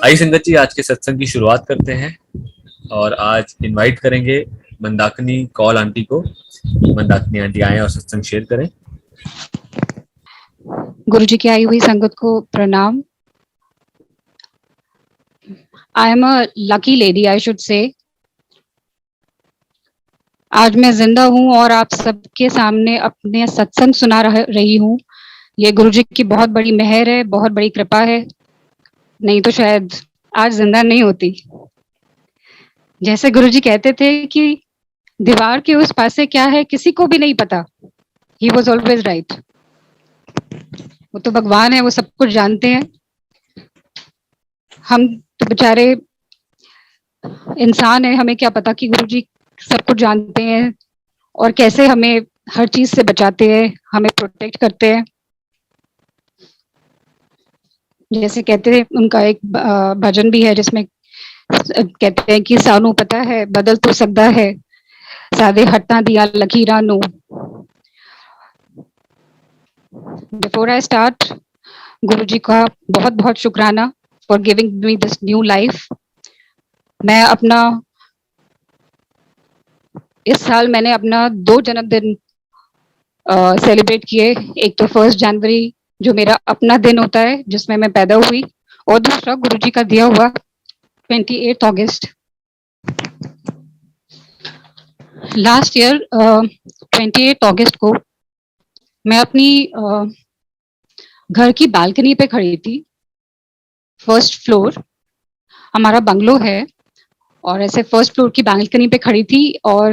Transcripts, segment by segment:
आई संगत जी, आज के सत्संग की शुरुआत करते हैं और आज इनवाइट करेंगे मंदाकिनी कौल आंटी को। मंदाकिनी आंटी आए और सत्संग शेयर करें। गुरु जी की आई हुई संगत को प्रणाम। I am a lucky lady, I should say. आज मैं जिंदा हूँ और आप सबके सामने अपने सत्संग सुना रही हूँ। ये गुरु जी की बहुत बड़ी मेहर है, बहुत बड़ी कृपा है। नहीं तो शायद आज जिंदा नहीं होती। जैसे गुरु जी कहते थे कि दीवार के उस पासे क्या है किसी को भी नहीं पता। He was always right. वो तो भगवान है, वो सब कुछ जानते हैं। हम तो बेचारे इंसान है, हमें क्या पता कि गुरु जी सब कुछ जानते हैं और कैसे हमें हर चीज से बचाते हैं, हमें प्रोटेक्ट करते हैं। जैसे कहते हैं, उनका एक भजन भी है जिसमें कहते हैं कि सानू पता है बदल तो सकता है सादे हट्टा दिया लकीरां नू। बिफोर आई स्टार्ट, गुरु जी का बहुत बहुत शुक्राना for giving me this new life. मैं अपना इस साल मैंने अपना 2 जन्मदिन सेलिब्रेट किए। एक तो 1 जनवरी जो मेरा अपना दिन होता है जिसमें मैं पैदा हुई, और दूसरा गुरु जी का दिया हुआ 28 अगस्त। लास्ट ईयर 28 अगस्त को मैं अपनी घर की बालकनी पे खड़ी थी। फर्स्ट फ्लोर हमारा बंगलो है और ऐसे फर्स्ट फ्लोर की बालकनी पे खड़ी थी। और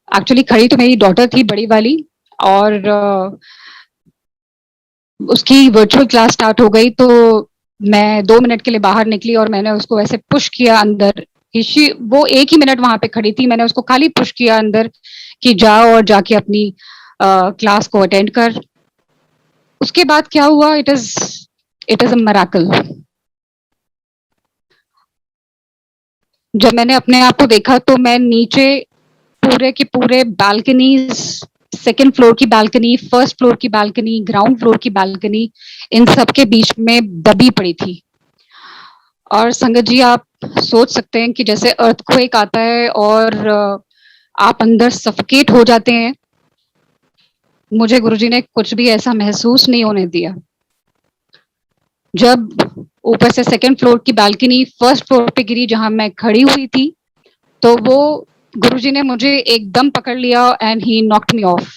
एक्चुअली खड़ी तो मेरी डॉटर थी बड़ी वाली, और उसकी वर्चुअल क्लास स्टार्ट हो गई तो मैं 2 मिनट के लिए बाहर निकली और मैंने उसको ऐसे पुश किया अंदर। वो 1 ही मिनट वहां पे खड़ी थी, मैंने उसको खाली पुश किया अंदर कि जाओ और जाके अपनी क्लास को अटेंड कर। उसके बाद क्या हुआ, इट इज अ मिरेकल। जब मैंने अपने आप को देखा तो मैं नीचे पूरे के पूरे बालकनी, सेकंड फ्लोर की बालकनी, फर्स्ट फ्लोर की बालकनी, ग्राउंड फ्लोर की बालकनी, इन सब के बीच में दबी पड़ी थी। और संगत जी, आप सोच सकते हैं कि जैसे अर्थक्वेक आता है और आप अंदर सफोकेट हो जाते हैं। मुझे गुरुजी ने कुछ भी ऐसा महसूस नहीं होने दिया। जब ऊपर से सेकंड फ्लोर की बालकनी फर्स्ट फ्लोर पे गिरी जहां मैं खड़ी हुई थी, तो वो गुरुजी ने मुझे एकदम पकड़ लिया and he knocked me of.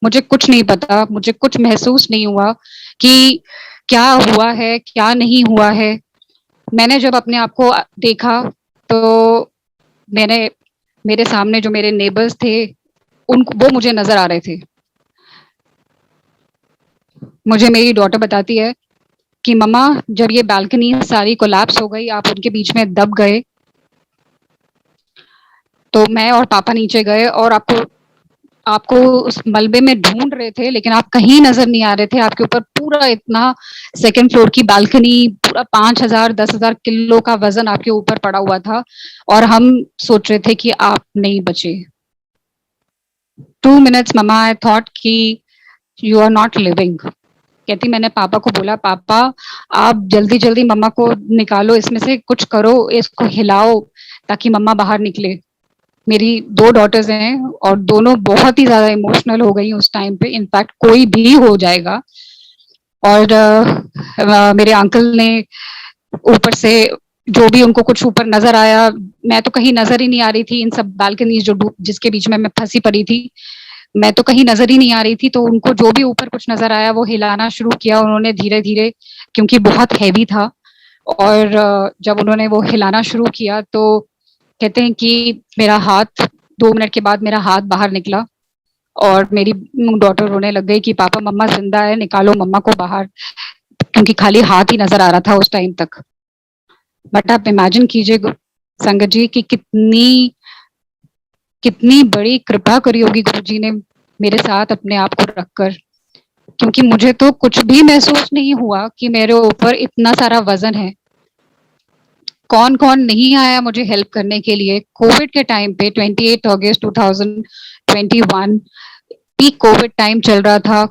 मुझे कुछ नहीं पता, मुझे कुछ महसूस नहीं हुआ कि क्या हुआ है क्या नहीं हुआ है। मैंने जब अपने आप को देखा तो मैंने मेरे सामने जो मेरे नेबर्स थे उनको वो मुझे नजर आ रहे थे। मुझे मेरी डॉटर बताती है कि मम्मा जब ये बालकनी सारी कोलैप्स हो गई, आप उनके बीच में दब गए, तो मैं और पापा नीचे गए और आपको आपको उस मलबे में ढूंढ रहे थे, लेकिन आप कहीं नजर नहीं आ रहे थे। आपके ऊपर पूरा इतना सेकंड फ्लोर की बालकनी, पूरा 5,000 10,000 किलो का वजन आपके ऊपर पड़ा हुआ था और हम सोच रहे थे कि आप नहीं बचे। 2 मिनट्स मम्मा आई थॉट कि यू आर नॉट लिविंग। कहती, मैंने पापा को बोला, पापा आप जल्दी जल्दी मम्मा को निकालो, इसमें से कुछ करो, इसको हिलाओ ताकि मम्मा बाहर निकले। मेरी 2 डॉटर्स हैं और दोनों बहुत ही ज्यादा इमोशनल हो गई उस टाइम पे। इनफैक्ट कोई भी हो जाएगा। और मेरे अंकल ने ऊपर से जो भी उनको कुछ ऊपर नजर आया, मैं तो कहीं नजर ही नहीं आ रही थी। इन सब बालकनीज जो जिसके बीच में मैं फंसी पड़ी थी, मैं तो कहीं नजर ही नहीं आ रही थी। तो उनको जो भी ऊपर कुछ नजर आया वो हिलाना शुरू किया उन्होंने धीरे धीरे, क्योंकि बहुत हैवी था। और जब उन्होंने वो हिलाना शुरू किया तो कहते हैं कि मेरा हाथ 2 मिनट के बाद मेरा हाथ बाहर निकला और मेरी डॉटर रोने लग गई कि पापा मम्मा जिंदा है, निकालो मम्मा को बाहर, क्योंकि खाली हाथ ही नजर आ रहा था उस टाइम तक। बट आप इमेजिन कीजिए संगत जी कि कितनी कितनी बड़ी कृपा करी होगी गुरु जी ने मेरे साथ अपने आप को रखकर, क्योंकि मुझे तो कुछ भी महसूस नहीं हुआ कि मेरे ऊपर इतना सारा वजन है। कौन कौन नहीं आया मुझे हेल्प करने के लिए। कोविड के टाइम पे 28 अगस्त 2021 पीक कोविड टाइम चल रहा था,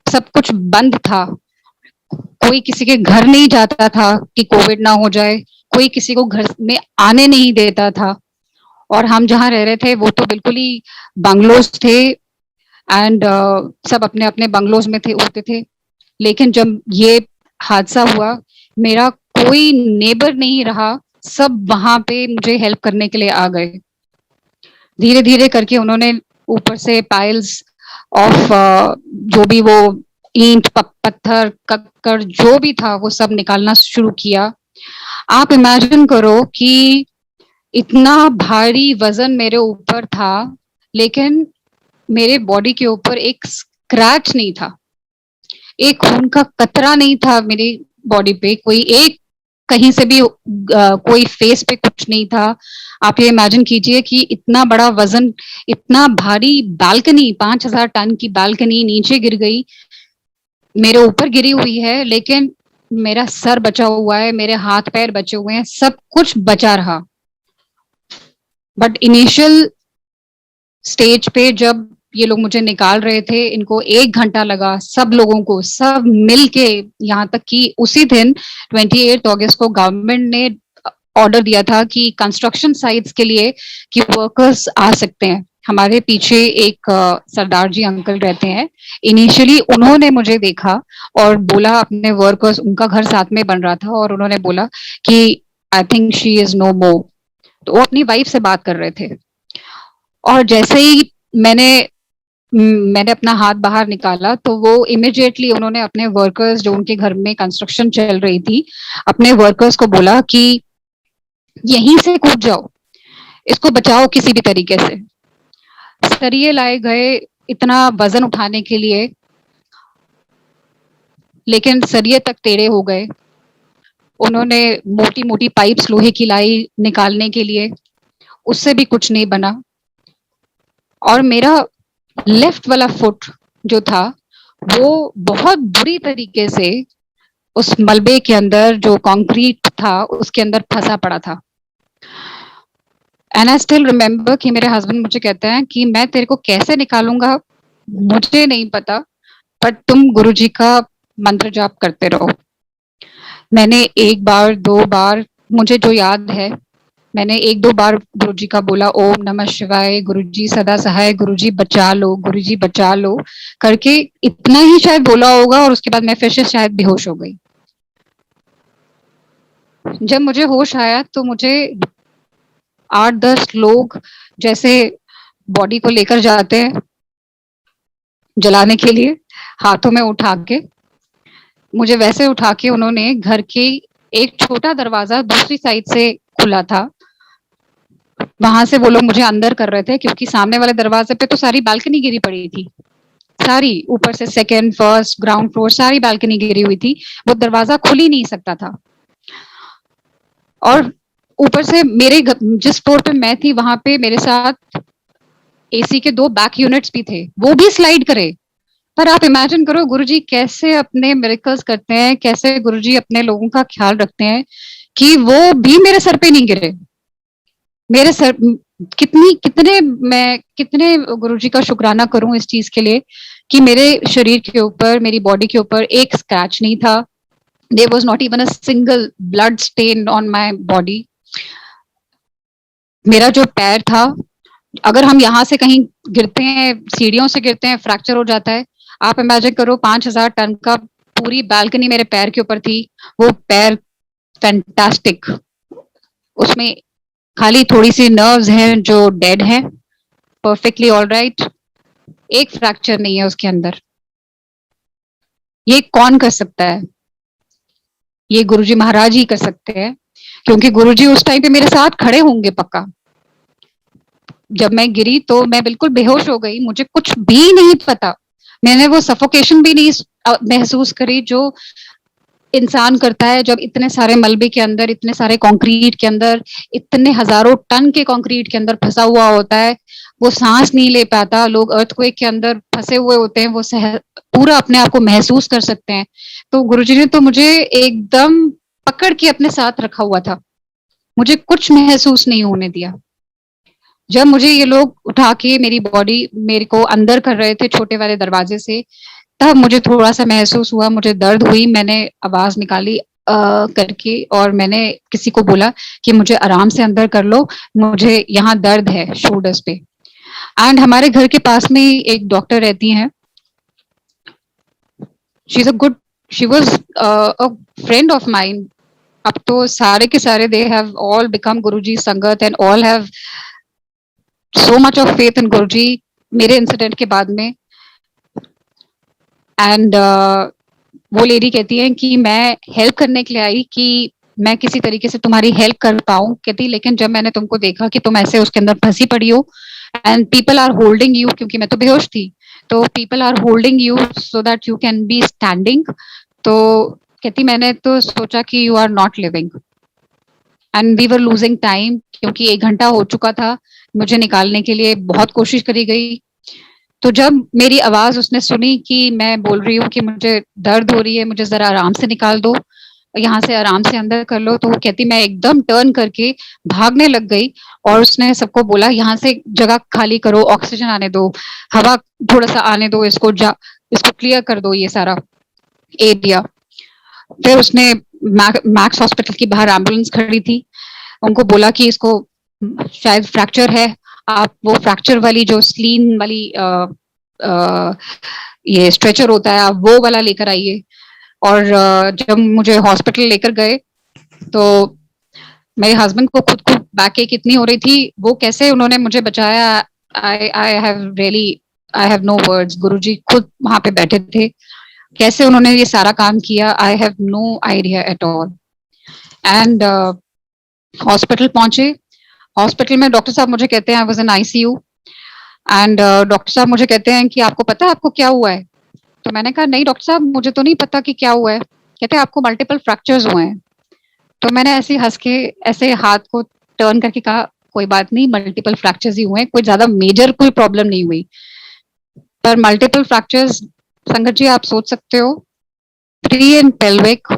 सब कुछ बंद था, कोई किसी के घर नहीं जाता था कि कोविड ना हो जाए, कोई किसी को घर में आने नहीं देता था। और हम जहाँ रह रहे थे वो तो बिल्कुल ही बंगलोज थे, एंड सब अपने अपने बंगलोज में थे, होते थे। लेकिन जब ये हादसा हुआ, मेरा कोई नेबर नहीं रहा, सब वहां पे मुझे हेल्प करने के लिए आ गए। धीरे धीरे करके उन्होंने ऊपर से पाइल्स ऑफ जो भी वो ईंट पत्थर कक्कर जो भी था वो सब निकालना शुरू किया। आप इमेजिन करो कि इतना भारी वजन मेरे ऊपर था, लेकिन मेरे बॉडी के ऊपर एक स्क्रैच नहीं था, एक खून का कतरा नहीं था मेरी बॉडी पे, कोई एक कहीं से भी कोई फेस पे कुछ नहीं था। आप ये इमेजिन कीजिए कि इतना बड़ा वजन, इतना भारी बालकनी, 5,000 टन की बालकनी नीचे गिर गई, मेरे ऊपर गिरी हुई है, लेकिन मेरा सर बचा हुआ है, मेरे हाथ पैर बचे हुए हैं, सब कुछ बचा रहा। बट इनिशियल स्टेज पे जब ये लोग मुझे निकाल रहे थे, इनको 1 घंटा लगा, सब लोगों को, सब मिल के। यहाँ तक कि उसी दिन 28 अगस्त को गवर्नमेंट ने ऑर्डर दिया था कि कंस्ट्रक्शन साइट्स के लिए कि वर्कर्स आ सकते हैं। हमारे पीछे एक सरदार जी अंकल रहते हैं, इनिशियली उन्होंने मुझे देखा और बोला अपने वर्कर्स, उनका घर साथ में बन रहा था, और उन्होंने बोला कि I think she is no more. तो वो अपनी वाइफ से बात कर रहे थे, और जैसे ही मैंने अपना हाथ बाहर निकाला तो वो इमिडिएटली उन्होंने अपने वर्कर्स, जो उनके घर में कंस्ट्रक्शन चल रही थी, अपने वर्कर्स को बोला कि यहीं से कूद जाओ, इसको बचाओ किसी भी तरीके से। सरिये लाए गए इतना वजन उठाने के लिए, लेकिन सरिये तक टेढ़े हो गए। उन्होंने मोटी मोटी पाइप्स लोहे की लाई निकालने के लिए, उससे भी कुछ नहीं बना। और मेरा लेफ्ट वाला फुट जो था वो बहुत बुरी तरीके से उस मलबे के अंदर, जो कंक्रीट था उसके अंदर फंसा पड़ा था। एंड आई स्टिल रिमेम्बर कि मेरे हस्बैंड मुझे कहते हैं कि मैं तेरे को कैसे निकालूंगा मुझे नहीं पता, पर तुम गुरुजी का मंत्र जाप करते रहो। मैंने 1 बार 2 बार, मुझे जो याद है, मैंने 1-2 बार गुरुजी का बोला, ओम नमः शिवाय, गुरुजी सदा सहाय, गुरुजी बचा लो, गुरुजी बचा लो करके, इतना ही शायद बोला होगा। और उसके बाद मैं फिर से शायद बेहोश हो गई। जब मुझे होश आया तो मुझे 8-10 लोग जैसे बॉडी को लेकर जाते हैं जलाने के लिए, हाथों में उठा के, मुझे वैसे उठा के उन्होंने घर के एक छोटा दरवाजा दूसरी साइड से खुला था, वहां से वो लोग मुझे अंदर कर रहे थे, क्योंकि सामने वाले दरवाजे पे तो सारी बालकनी गिरी पड़ी थी, सारी ऊपर से सेकंड फर्स्ट ग्राउंड फ्लोर सारी बालकनी गिरी हुई थी, वो दरवाजा खुल ही नहीं सकता था। और ऊपर से मेरे जिस फ्लोर पे मैं थी वहां पे मेरे साथ एसी के 2 बैक यूनिट्स भी थे, वो भी स्लाइड करे। पर आप इमेजिन करो गुरुजी कैसे अपने मिरेकल्स करते हैं, कैसे गुरुजी अपने लोगों का ख्याल रखते हैं कि वो भी मेरे सर पे नहीं गिरे। मेरे सर, कितने गुरुजी का शुक्राना करूं इस चीज के लिए कि मेरे शरीर के ऊपर, मेरी बॉडी के ऊपर एक स्क्रैच नहीं था। There was not even a single blood stain on my body. मेरा जो पैर था, अगर हम यहाँ से कहीं गिरते हैं, सीढ़ियों से गिरते हैं, फ्रैक्चर हो जाता है। आप इमेजिन करो 5,000 टन का पूरी बालकनी मेरे पैर के ऊपर थी, वो पैर फैंटास्टिक, उसमें खाली थोड़ी सी नर्व्स हैं जो डेड है, परफेक्टली ऑल राइट, एक फ्रैक्चर नहीं है उसके अंदर। ये कौन कर सकता है? ये गुरुजी महाराज ही कर सकते हैं, क्योंकि गुरुजी उस टाइम पे मेरे साथ खड़े होंगे पक्का। जब मैं गिरी तो मैं बिल्कुल बेहोश हो गई, मुझे कुछ भी नहीं पता, मैंने वो सफोकेशन भी नहीं महसूस करी जो इंसान करता है जब इतने सारे मलबे के अंदर, इतने सारे कंक्रीट के अंदर, इतने हजारों टन के कंक्रीट के अंदर फंसा हुआ होता है। वो सांस नहीं ले पाता, लोग अर्थक्वेक के अंदर फंसे हुए होते हैं, वो पूरा अपने आप को महसूस कर सकते हैं। तो गुरुजी ने तो मुझे एकदम पकड़ के अपने साथ रखा हुआ था, मुझे कुछ महसूस नहीं होने दिया। जब मुझे ये लोग उठा के मेरी बॉडी, मेरे को अंदर कर रहे थे छोटे वाले दरवाजे से, तब मुझे थोड़ा-सा महसूस हुआ, मुझे दर्द हुई, मैंने आवाज़ निकाली करके, और मैंने किसी को बोला कि मुझे आराम से अंदर कर लो, मुझे यहाँ दर्द है शोल्डर्स पे। एंड हमारे घर के पास में ही एक डॉक्टर रहती हैं, she is a good she was a friend of mine. अब तो सारे के सारे they have all become Guruji sangat and all have so much of faith in Guruji मेरे इंसिडेंट के बाद में। एंड वो लेडी कहती है कि मैं हेल्प करने के लिए आई, कि मैं किसी तरीके से तुम्हारी हेल्प कर पाऊं, कहती लेकिन जब मैंने तुमको देखा कि तुम ऐसे उसके अंदर फंसी पड़ी हो and people are holding you, क्योंकि मैं तो बेहोश थी, तो people are holding you so that you can be standing, तो कहती मैंने तो सोचा कि you are not living and we were losing time, क्योंकि 1 घंटा हो चुका था, मुझे निकालने के लिए बहुत कोशिश करी गई। तो जब मेरी आवाज उसने सुनी कि मैं बोल रही हूँ कि मुझे दर्द हो रही है, मुझे जरा आराम से निकाल दो, यहाँ से आराम से अंदर कर लो, तो वो कहती मैं एकदम टर्न करके भागने लग गई, और उसने सबको बोला यहाँ से जगह खाली करो, ऑक्सीजन आने दो, हवा थोड़ा सा आने दो, इसको क्लियर कर दो ये सारा एरिया। फिर उसने मैक्स हॉस्पिटल की बाहर एम्बुलेंस खड़ी थी, उनको बोला कि इसको शायद फ्रैक्चर है, आप वो फ्रैक्चर वाली जो स्लीन वाली आ, ये स्ट्रेचर होता है, आप वो वाला लेकर आइए। और जब मुझे हॉस्पिटल लेकर गए तो मेरे हस्बैंड को खुद को बैक एक इतनी हो रही थी, वो कैसे उन्होंने मुझे बचाया, I have really I have no words. Guruji खुद वहां पे बैठे थे, कैसे उन्होंने ये सारा काम किया, I have no idea at all. And hospital पहुंचे, हॉस्पिटल में डॉक्टर साहब मुझे कहते हैं I was in ICU, and doctor साहब मुझे कहते हैं कि आपको पता है आपको क्या हुआ है? तो मैंने कहा नहीं डॉक्टर साहब, मुझे तो नहीं पता कि क्या हुआ है। कहते हैं आपको मल्टीपल फ्रैक्चर्स हुए हैं। तो मैंने ऐसे ही हंस के ऐसे हाथ को टर्न करके कहा कोई बात नहीं, मल्टीपल फ्रैक्चर्स ही हुए हैं, कोई ज्यादा मेजर कोई प्रॉब्लम नहीं हुई। पर मल्टीपल फ्रैक्चर्स संगत जी आप सोच सकते हो, 3 इन पेल्विक,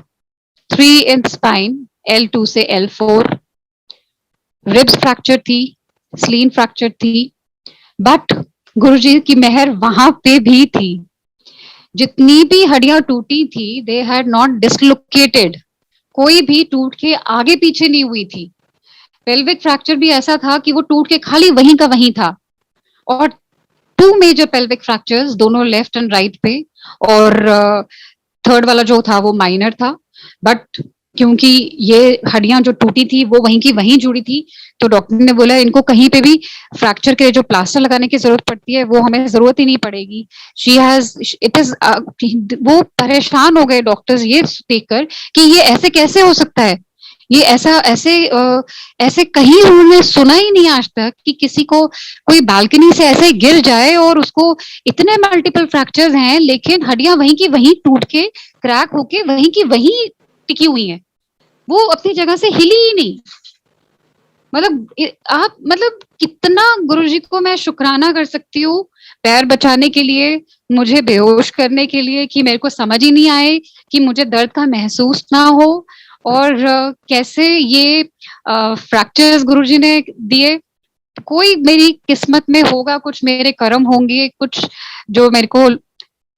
3 इन स्पाइन, L2 से L4, रिब्स फ्रैक्चर थी, स्लीन फ्रैक्चर थी, बट गुरुजी की मेहर वहां पे भी थी। जितनी भी हड्डियां टूटी थी दे हैड नॉट डिसलोकेटेड, कोई भी टूट के आगे पीछे नहीं हुई थी। पेल्विक फ्रैक्चर भी ऐसा था कि वो टूट के खाली वहीं का वहीं था, और 2 मेजर पेल्विक फ्रैक्चर्स दोनों लेफ्ट एंड राइट पे, और थर्ड वाला जो था वो माइनर था, बट क्योंकि ये हड्डियां जो टूटी थी वो वहीं की वहीं जुड़ी थी, तो डॉक्टर ने बोला इनको कहीं पे भी फ्रैक्चर के जो प्लास्टर लगाने की जरूरत पड़ती है वो हमें जरूरत ही नहीं पड़ेगी। शी हैज इट इज वो परेशान हो गए डॉक्टर्स ये देखकर कि ये ऐसे कैसे हो सकता है, ये ऐसे कहीं उन्होंने सुना ही नहीं आज तक कि किसी को कोई बालकनी से ऐसे गिर जाए और उसको इतने मल्टीपल फ्रैक्चर्स हैं लेकिन हड्डियां वहीं की वहीं टूट के क्रैक होके वहीं की वहीं टिकी हुई हैं, वो अपनी जगह से हिली ही नहीं। आप मतलब कितना गुरुजी को मैं शुक्राना कर सकती हूँ पैर बचाने के लिए, मुझे बेहोश करने के लिए कि मेरे को समझ ही नहीं आए कि मुझे दर्द का महसूस ना हो, और कैसे ये फ्रैक्चर्स गुरुजी ने दिए। कोई मेरी किस्मत में होगा, कुछ मेरे कर्म होंगे, कुछ जो मेरे को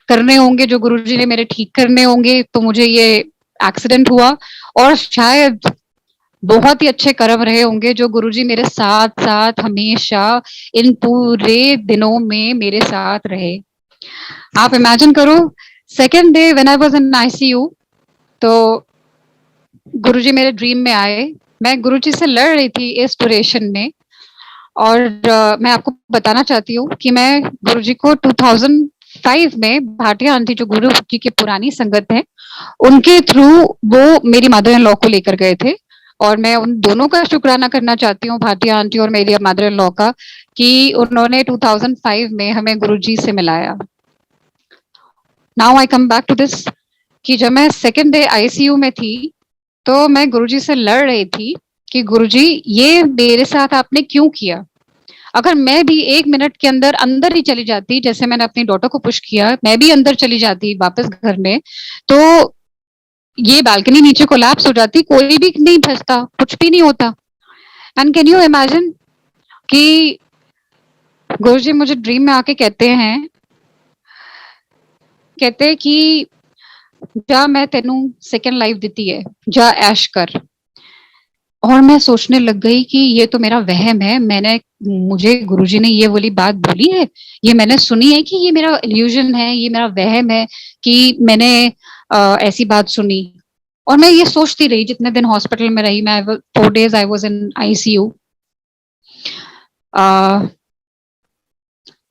करने होंगे, जो गुरुजी ने मेरे ठीक करने होंगे, तो मुझे ये एक्सीडेंट हुआ। और शायद बहुत ही अच्छे कर्म रहे होंगे जो गुरुजी मेरे साथ साथ हमेशा इन पूरे दिनों में मेरे साथ रहे। आप इमेजिन करो, second day when I was in ICU, तो गुरुजी मेरे ड्रीम में आए, मैं गुरुजी से लड़ रही थी इस ड्यूरेशन में। और मैं आपको बताना चाहती हूँ कि मैं गुरुजी को 2005 में भाटिया आंटी जो गुरु जी की पुरानी संगत है उनके थ्रू वो मेरी मदर इन लॉ को लेकर गए थे, और मैं उन दोनों का शुक्राना करना चाहती हूँ, भाटिया आंटी और मेरी मदर इन लॉ का, कि उन्होंने 2005 में हमें गुरुजी से मिलाया। Now I come back to this, कि जब मैं सेकेंड डे आईसीयू में थी तो मैं गुरुजी से लड़ रही थी कि गुरुजी ये मेरे साथ आपने क्यों किया, अगर मैं भी 1 मिनट के अंदर अंदर ही चली जाती, जैसे मैंने अपनी डॉटर को पुश किया, मैं भी अंदर चली जाती वापस घर में, तो ये बालकनी नीचे कोलैप्स हो जाती, कोई भी नहीं फंसता, कुछ भी नहीं होता। एंड कैन यू इमेजिन कि गुरुजी मुझे ड्रीम में आके कहते हैं कहते कि जा मैं तेनू सेकंड लाइफ देती है, जा ऐश कर। और मैं सोचने लग गई कि ये तो मेरा वहम है, मैंने मुझे गुरुजी ने ये वाली बात बोली है, ये मैंने सुनी है कि ये मेरा इल्यूजन है, ये मेरा वहम है कि मैंने ऐसी बात सुनी। और मैं ये सोचती रही जितने दिन हॉस्पिटल में रही मैं। 4 days I was in ICU.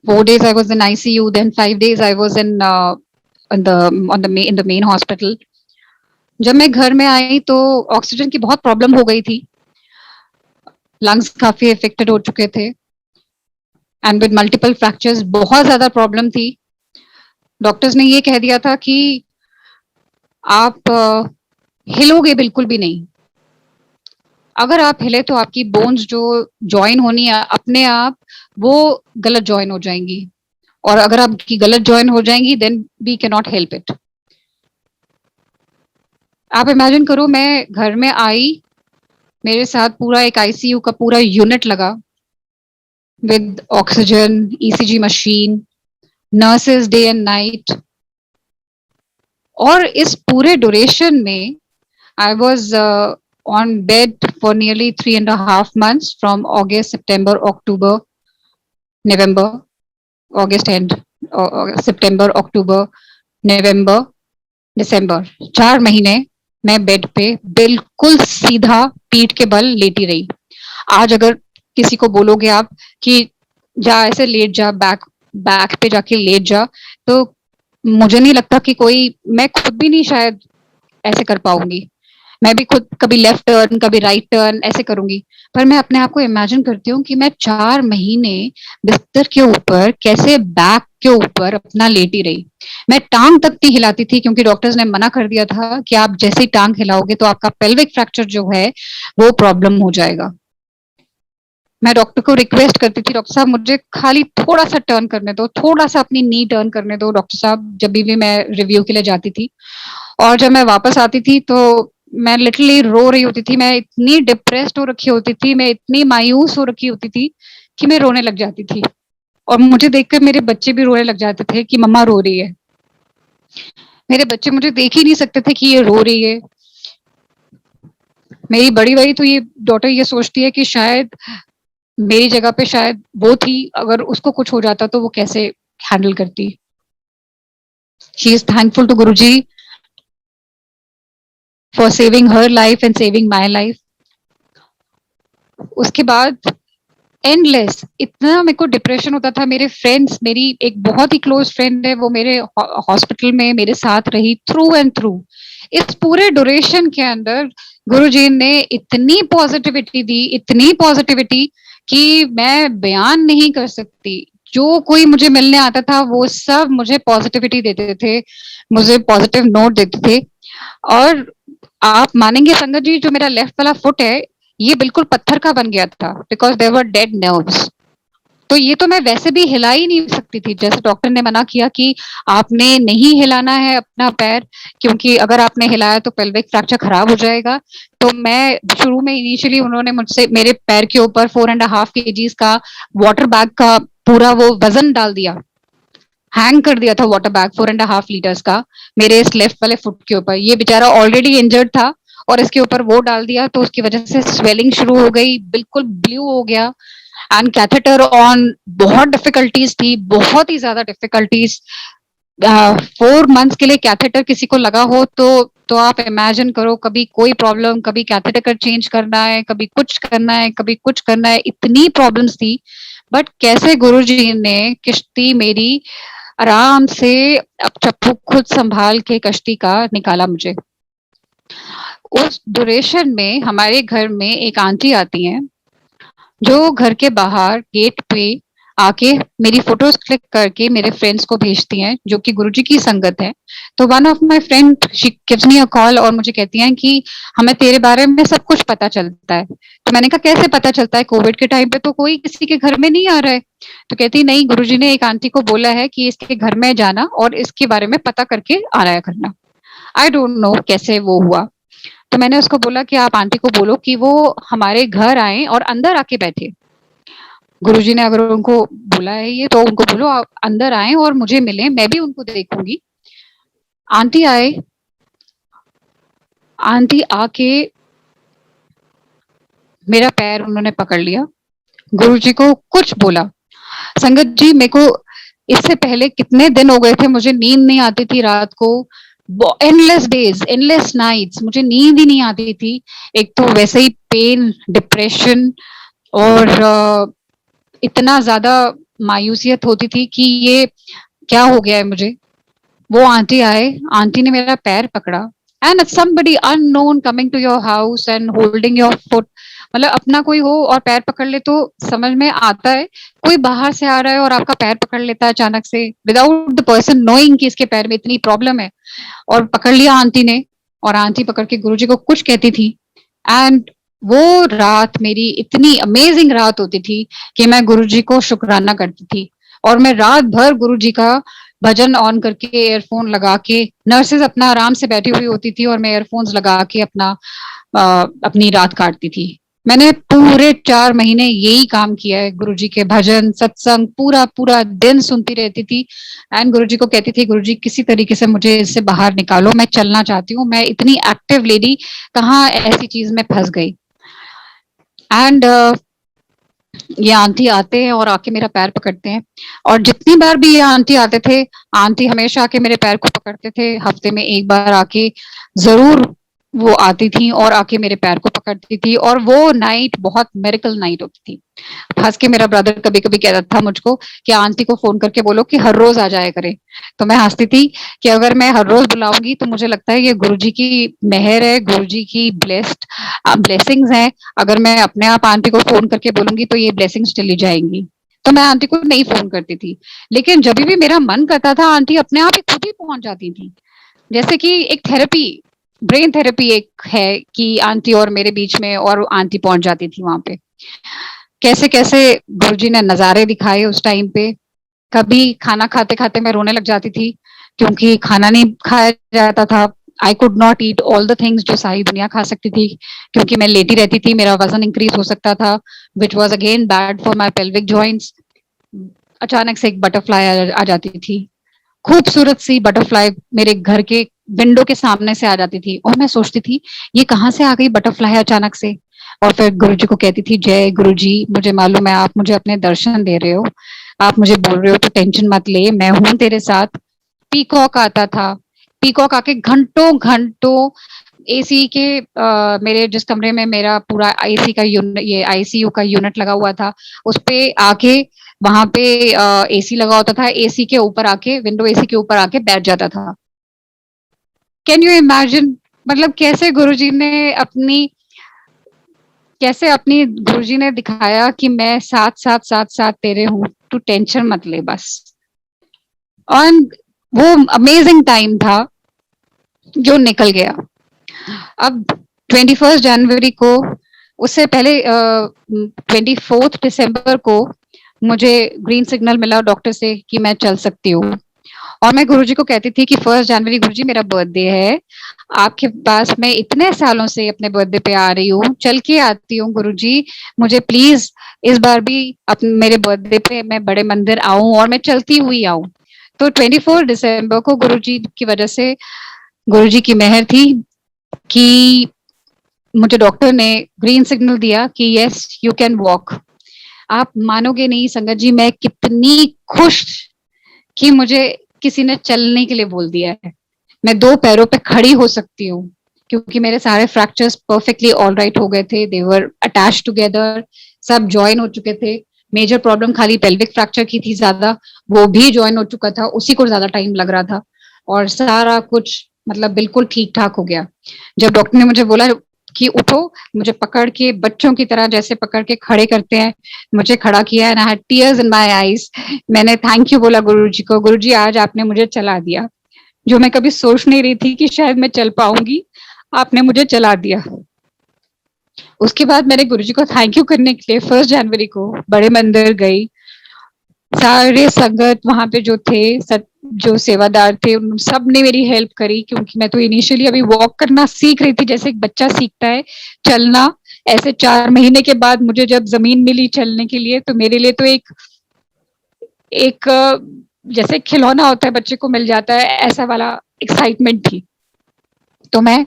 4 days I was in ICU. Then 5 days I was in the main hospital. जब मैं घर में आई तो ऑक्सीजन की बहुत प्रॉब्लम हो गई थी, लंग्स काफी अफेक्टेड हो चुके थे एंड विद मल्टीपल फ्रैक्चर्स, बहुत ज्यादा प्रॉब्लम थी। डॉक्टर्स ने ये कह दिया था कि आप हिलोगे बिल्कुल भी नहीं, अगर आप हिले तो आपकी बोन्स जो ज्वाइन होनी है अपने आप वो गलत ज्वाइन हो जाएंगी, और अगर आपकी गलत ज्वाइन हो जाएंगी then we can not help it. आप इमेजिन करो, मैं घर में आई, मेरे साथ पूरा एक आईसीयू का पूरा यूनिट लगा with oxygen, ECG machine, nurses day and night. और इस पूरे ड्यूरेशन में I was on bed for nearly 3.5 months, from August, September, October, November, August end, September, October, November, December, 4 महीने मैं बेड पे बिल्कुल सीधा पीठ के बल लेटी रही। आज अगर किसी को बोलोगे आप कि जा ऐसे लेट जा, बैक बैक पे जाके लेट जा, तो मुझे नहीं लगता कि कोई, मैं खुद भी नहीं शायद ऐसे कर पाऊंगी। मैं भी खुद कभी लेफ्ट टर्न कभी राइट टर्न ऐसे करूंगी, पर मैं अपने आप को इमेजिन करती हूँ कि मैं 4 महीने बिस्तर के ऊपर कैसे बैक के ऊपर अपना लेटी रही। मैं टांग तक नहीं हिलाती थी क्योंकि डॉक्टर्स ने मना कर दिया था कि आप जैसे ही टांग हिलाओगे तो आपका पेल्विक फ्रैक्चर जो है वो प्रॉब्लम हो जाएगा। मैं डॉक्टर को रिक्वेस्ट करती थी, डॉक्टर साहब मुझे खाली थोड़ा सा टर्न करने दो, थोड़ा सा अपनी नी टर्न करने दो डॉक्टर साहब, जब भी मैं रिव्यू के लिए जाती थी। और जब मैं वापस आती थी तो मैं लिटरली रो रही होती थी, मैं इतनी डिप्रेस्ड हो रखी होती थी, मैं इतनी मायूस हो रखी होती थी कि मैं रोने लग जाती थी। और मुझे देखकर मेरे बच्चे भी रोने लग जाते थे कि मम्मा रो रही है। मेरे बच्चे मुझे देख ही नहीं सकते थे कि ये रो रही है। मेरी बड़ी वाली तो ये डॉटर ये सोचती है कि शायद मेरी जगह पे शायद वो थी, अगर उसको कुछ हो जाता तो वो कैसे हैंडल करती। She is thankful to Guruji for saving her life and saving my life. उसके बाद एंडलेस इतना मेरे को डिप्रेशन होता था। मेरे फ्रेंड्स, मेरी एक बहुत ही क्लोज फ्रेंड है, वो मेरे हॉस्पिटल में मेरे साथ रही थ्रू एंड थ्रू। इस पूरे ड्यूरेशन के अंदर गुरुजी ने इतनी पॉजिटिविटी दी, इतनी पॉजिटिविटी कि मैं बयान नहीं कर सकती। जो कोई मुझे मिलने आता था वो सब मुझे पॉजिटिविटी देते थे, मुझे पॉजिटिव नोट देते थे। और आप मानेंगे संगत जी, जो मेरा लेफ्ट वाला फुट है ये बिल्कुल पत्थर का बन गया था because there were dead nerves. तो ये तो मैं वैसे भी हिला ही नहीं सकती थी, जैसे डॉक्टर ने मना किया कि आपने नहीं हिलाना है अपना पैर, क्योंकि अगर आपने हिलाया तो पेल्विक फ्रैक्चर खराब हो जाएगा। तो मैं शुरू में इनिशियली उन्होंने मुझसे मेरे पैर के ऊपर 4.5 kgs का वाटर बैग का पूरा वो वजन डाल दिया, हैंग कर दिया था वाटर बैग 4.5 लीटर्स का मेरे इस लेफ्ट वाले फुट के ऊपर। ये बेचारा ऑलरेडी इंजर्ड था और इसके ऊपर वो डाल दिया तो उसकी वजह से स्वेलिंग शुरू हो गई, बिल्कुल ब्लू हो गया। एंड कैथेटर ऑन, बहुत डिफिकल्टीज थी, बहुत ही ज्यादा डिफिकल्टीज। 4 मंथ्स के लिए कैथेटर किसी को लगा हो तो आप इमेजिन करो, कभी कोई प्रॉब्लम, कभी कैथेटर चेंज करना है, कभी कुछ करना है, कभी कुछ करना है, इतनी प्रॉब्लम्स थी। बट कैसे गुरुजी ने किश्ती मेरी आराम से अब चप्पू खुद संभाल के कश्ती का निकाला मुझे। उस ड्यूरेशन में हमारे घर में एक आंटी आती हैं जो घर के बाहर गेट पे आके मेरी फोटोज क्लिक करके मेरे फ्रेंड्स को भेजती हैं जो कि गुरुजी की संगत है। तो one of my friend she gives me a call और मुझे कहती हैं कि हमें तेरे बारे में सब कुछ पता चलता है। तो मैंने कहा कैसे पता चलता है, कोविड के टाइम पे तो कोई किसी के घर में नहीं आ रहा है। तो कहती नहीं, गुरुजी ने एक आंटी को बोला है कि इसके घर में जाना और इसके बारे में पता करके आया करना। आई डोंट नो कैसे वो हुआ। तो मैंने उसको बोला कि आप आंटी को बोलो कि वो हमारे घर आए और अंदर आके बैठे। गुरुजी ने अगर उनको बोला है ये तो उनको बोलो आप अंदर आए और मुझे मिले, मैं भी उनको देखूंगी। आंटी आए, आंटी आके मेरा पैर उन्होंने पकड़ लिया, गुरुजी को कुछ बोला। संगत जी, मेरे को इससे पहले कितने दिन हो गए थे, मुझे नींद नहीं आती थी रात को, एंडलेस डेज, एंडलेस नाइट्स, मुझे नींद ही नहीं आती थी। एक तो वैसे ही पेन, डिप्रेशन, और इतना ज्यादा मायूसियत होती थी कि ये क्या हो गया है मुझे। वो आंटी आए, आंटी ने मेरा पैर पकड़ा, and somebody unknown coming to your house and holding your foot, मतलब अपना कोई हो और पैर पकड़ ले तो समझ में आता है। कोई बाहर से आ रहा है और आपका पैर पकड़ लेता है अचानक से, विदाउट द पर्सन नोइंग कि इसके पैर में इतनी प्रॉब्लम है, और पकड़ लिया आंटी ने। और आंटी पकड़ के गुरुजी को कुछ कहती थी, एंड वो रात मेरी इतनी अमेजिंग रात होती थी कि मैं गुरुजी को शुक्राना करती थी। और मैं रात भर गुरुजी का भजन ऑन करके, एयरफोन लगा के, नर्सेज अपना आराम से बैठी हुई होती थी और मैं एयरफोन्स लगा के अपनी रात काटती थी। मैंने पूरे 4 महीने यही काम किया है, गुरुजी के भजन सत्संग पूरा पूरा दिन सुनती रहती थी, एंड गुरुजी को कहती थी, गुरुजी किसी तरीके से मुझे इससे बाहर निकालो, मैं चलना चाहती हूँ, मैं इतनी एक्टिव लेडी कहाँ ऐसी चीज में फंस गई। एंड ये आंटी आते हैं और आके मेरा पैर पकड़ते हैं, और जितनी बार भी ये आंटी आते थे, आंटी हमेशा आके मेरे पैर को पकड़ते थे, हफ्ते में एक बार आके जरूर वो आती थी और आके मेरे पैर को पकड़ती थी। और वो नाइट बहुत मेरिकल नाइट होती थी। हंस के मेरा ब्रदर कभी कभी कहता था मुझको कि आंटी को फोन करके बोलो कि हर रोज आ जाया करे। तो मैं हंसती थी कि अगर मैं हर रोज बुलाऊंगी तो मुझे लगता है ये गुरुजी की मेहर है, गुरुजी की ब्लेसिंग्स है। अगर मैं अपने आप आंटी को फोन करके बोलूंगी तो ये ब्लेसिंग्स चली जाएंगी। तो मैं आंटी को नहीं फोन करती थी, लेकिन जब भी मेरा मन करता था आंटी अपने आप ही खुद ही पहुंच जाती थी। जैसे कि एक थेरेपी, ब्रेन थेरेपी एक है कि आंटी और मेरे बीच में, और आंटी पहुंच जाती थी वहां पे। कैसे कैसे गुरुजी ने नजारे दिखाए उस टाइम पे। कभी खाना खाते खाते मैं रोने लग जाती थी क्योंकि खाना नहीं खाया जाता था। I could not eat all the things जो सारी दुनिया खा सकती थी, क्योंकि मैं लेटी रहती थी, मेरा वजन इंक्रीज हो सकता था, which was again bad for my pelvic joints. अचानक से एक बटरफ्लाई आ जाती थी, खूबसूरत सी बटरफ्लाई मेरे घर के विंडो के सामने से आ जाती थी, और मैं सोचती थी ये कहाँ से आ गई बटरफ्लाई अचानक से। और फिर गुरुजी को कहती थी, जय गुरुजी, मुझे मालूम है आप मुझे अपने दर्शन दे रहे हो, आप मुझे बोल रहे हो तो टेंशन मत ले, मैं हूं तेरे साथ। पीकॉक आता था, पीकॉक आके घंटों घंटों एसी के मेरे जिस कमरे में मेरा पूरा एसी का यूनिट, ये आईसीयू का यूनिट लगा हुआ था, उस पे आके, वहां पे एसी लगा होता था, एसी के ऊपर आके, विंडो एसी के ऊपर आके बैठ जाता था। कैन यू इमेजिन, मतलब कैसे अपनी गुरुजी ने दिखाया कि मैं साथ साथ साथ साथ तेरे हूं, तू टेंशन मत ले बस। और वो अमेजिंग टाइम था जो निकल गया। अब 21 जनवरी को, उससे पहले 24 दिसंबर को मुझे ग्रीन सिग्नल मिला डॉक्टर से कि मैं चल सकती हूँ। और मैं गुरुजी को कहती थी कि 1 जनवरी गुरुजी मेरा बर्थडे है, आपके पास मैं इतने सालों से अपने बर्थडे पे आ रही हूँ, चल के आती हूँ गुरुजी, मुझे प्लीज इस बार भी अपने मेरे बर्थडे पे मैं बड़े मंदिर आऊं और मैं चलती हुई आऊं। तो 24 दिसंबर को गुरुजी की वजह से, गुरुजी की मेहर थी कि मुझे डॉक्टर ने ग्रीन सिग्नल दिया कि यस यू कैन वॉक। आप मानोगे नहीं संगत जी, मैं कितनी खुश कि मुझे किसी ने चलने के लिए बोल दिया है, मैं 2 पैरों पे खड़ी हो सकती हूँ, क्योंकि मेरे सारे फ्रैक्चर्स परफेक्टली ऑल राइट हो गए थे, दे वर अटैच टुगेदर, सब ज्वाइन हो चुके थे। मेजर प्रॉब्लम खाली पेल्विक फ्रैक्चर की थी ज्यादा, वो भी ज्वाइन हो चुका था, उसी को ज्यादा टाइम लग रहा था, और सारा कुछ मतलब बिल्कुल ठीक ठाक हो गया। जब डॉक्टर ने मुझे बोला कि उठो, मुझे पकड़ के बच्चों की तरह जैसे पकड़ के खड़े करते हैं, मुझे खड़ा किया, and I had tears in my eyes. मैंने थैंक यू बोला गुरुजी को, गुरुजी आज आपने मुझे चला दिया, जो मैं कभी सोच नहीं रही थी कि शायद मैं चल पाऊंगी, आपने मुझे चला दिया। उसके बाद मैंने गुरुजी को थैंक यू करने के लिए 1 जनवरी को बड़े मंदिर गई। सारे संगत वहां पे जो थे, जो सेवादार थे, उन सब ने मेरी हेल्प करी, क्योंकि मैं तो इनिशियली अभी वॉक करना सीख रही थी, जैसे एक बच्चा सीखता है चलना। ऐसे 4 महीने के बाद मुझे जब जमीन मिली चलने के लिए, तो मेरे लिए तो एक एक जैसे खिलौना होता है बच्चे को मिल जाता है, ऐसा वाला एक्साइटमेंट थी। तो मैं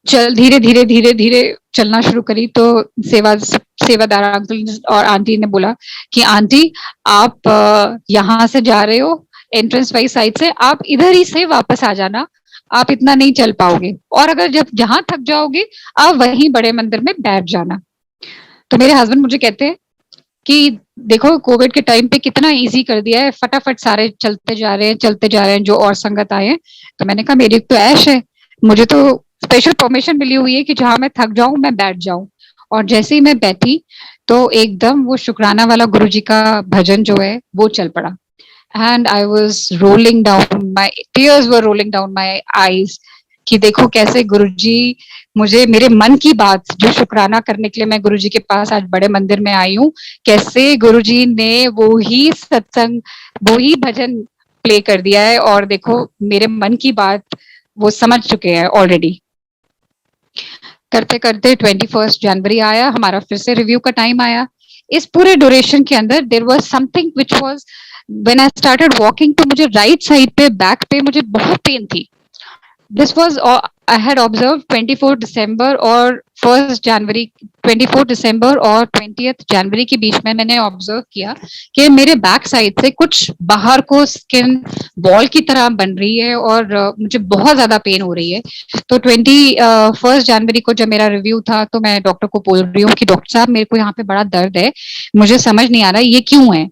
धीरे धीरे धीरे धीरे चलना शुरू करी। तो सेवादार अंकल और आंटी ने बोला कि आंटी आप यहाँ से जा रहे हो एंट्रेंस वाली साइड से, आप इधर ही से वापस आ जाना, आप इतना नहीं चल पाओगे, और अगर जब जहां थक जाओगे आप वहीं बड़े मंदिर में बैठ जाना। तो मेरे हस्बैंड मुझे कहते हैं कि देखो कोविड के टाइम पे कितना इजी कर दिया है, फटाफट सारे चलते जा रहे हैं चलते जा रहे हैं जो और संगत आए हैं। तो मैंने कहा मेरी तो ऐश है, मुझे तो स्पेशल परमिशन मिली हुई है कि जहां मैं थक जाऊं मैं बैठ जाऊं। और जैसे ही मैं बैठी तो एकदम वो शुक्राना वाला गुरु जी का भजन जो है वो चल पड़ा। And I was rolling down my tears were rolling down my eyes कि देखो कैसे गुरुजी मुझे मेरे मन की बात जो शुक्राना करने के लिए मैं गुरुजी के पास आज बड़े मंदिर में आई हूँ, कैसे गुरुजी ने वो ही सत्संग वो ही भजन प्ले कर दिया है, और देखो मेरे मन की बात वो समझ चुके हैं ऑलरेडी। करते करते 21 जनवरी आया, हमारा फिर से रिव्यू का टाइम आया। इस पूरे ड्यूरेशन के अंदर there was something which was when I started walking, तो मुझे राइट साइड पे बैक पे मुझे बहुत पेन थी। This was I had observe 24 दिसंबर और 1 जनवरी, 24 दिसंबर और 20 जनवरी के बीच में मैंने ऑब्जर्व किया कि मेरे बैक साइड से कुछ बाहर को स्किन बॉल की तरह बन रही है और मुझे बहुत ज्यादा पेन हो रही है। तो 21 जनवरी को जब मेरा रिव्यू था तो मैं डॉक्टर को बोल रही हूँ कि डॉक्टर साहब मेरे को यहाँ पे बड़ा दर्द है, मुझे समझ नहीं आ रहा ये क्यों है,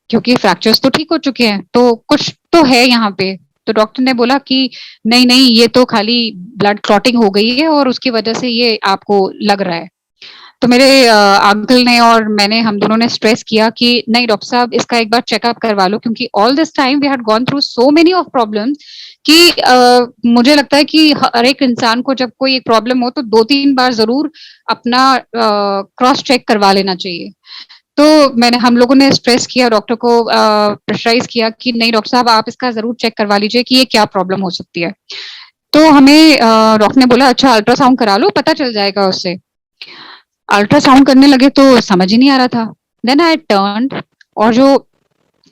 क्योंकि फ्रैक्चर्स तो ठीक हो चुके हैं तो कुछ तो है यहाँ पे। तो डॉक्टर ने बोला कि नहीं नहीं ये तो खाली ब्लड क्लॉटिंग हो गई है और उसकी वजह से ये आपको लग रहा है। तो मेरे अंकल ने और मैंने हम दोनों ने स्ट्रेस किया कि नहीं डॉक्टर साहब इसका एक बार चेकअप करवा लो, क्योंकि all this time we had gone through so many of problems कि मुझे लगता है कि हर एक इंसान को जब कोई एक प्रॉब्लम हो तो 2-3 बार जरूर अपना क्रॉस चेक करवा लेना चाहिए। तो मैंने हम लोगों ने स्ट्रेस किया, डॉक्टर को प्रेशराइज किया कि नहीं डॉक्टर साहब आप इसका जरूर चेक करवा लीजिए कि ये क्या प्रॉब्लम हो सकती है। तो हमें डॉक्टर ने बोला अच्छा अल्ट्रासाउंड करा लो पता चल जाएगा उससे। अल्ट्रासाउंड करने लगे तो समझ ही नहीं आ रहा था। देन आई टर्न, और जो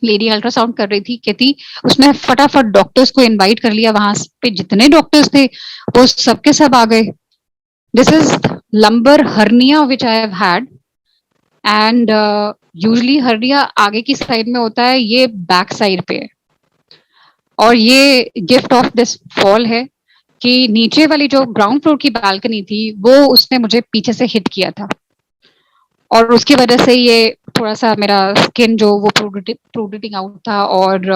लेडी अल्ट्रासाउंड कर रही थी कहती उसने फटाफट डॉक्टर्स को इनवाइट कर लिया, वहां पे जितने डॉक्टर्स थे वो सबके सब आ गए। This is lumbar hernia which I have had, and usually hernia आगे की साइड में होता है, ये बैक साइड पे है। और ये गिफ्ट ऑफ दिस फॉल है कि नीचे वाली जो ग्राउंड फ्लोर की बालकनी थी वो उसने मुझे पीछे से हिट किया था, और उसकी वजह से ये थोड़ा सा मेरा स्किन जो वो प्रूडिटिंग आउट था, और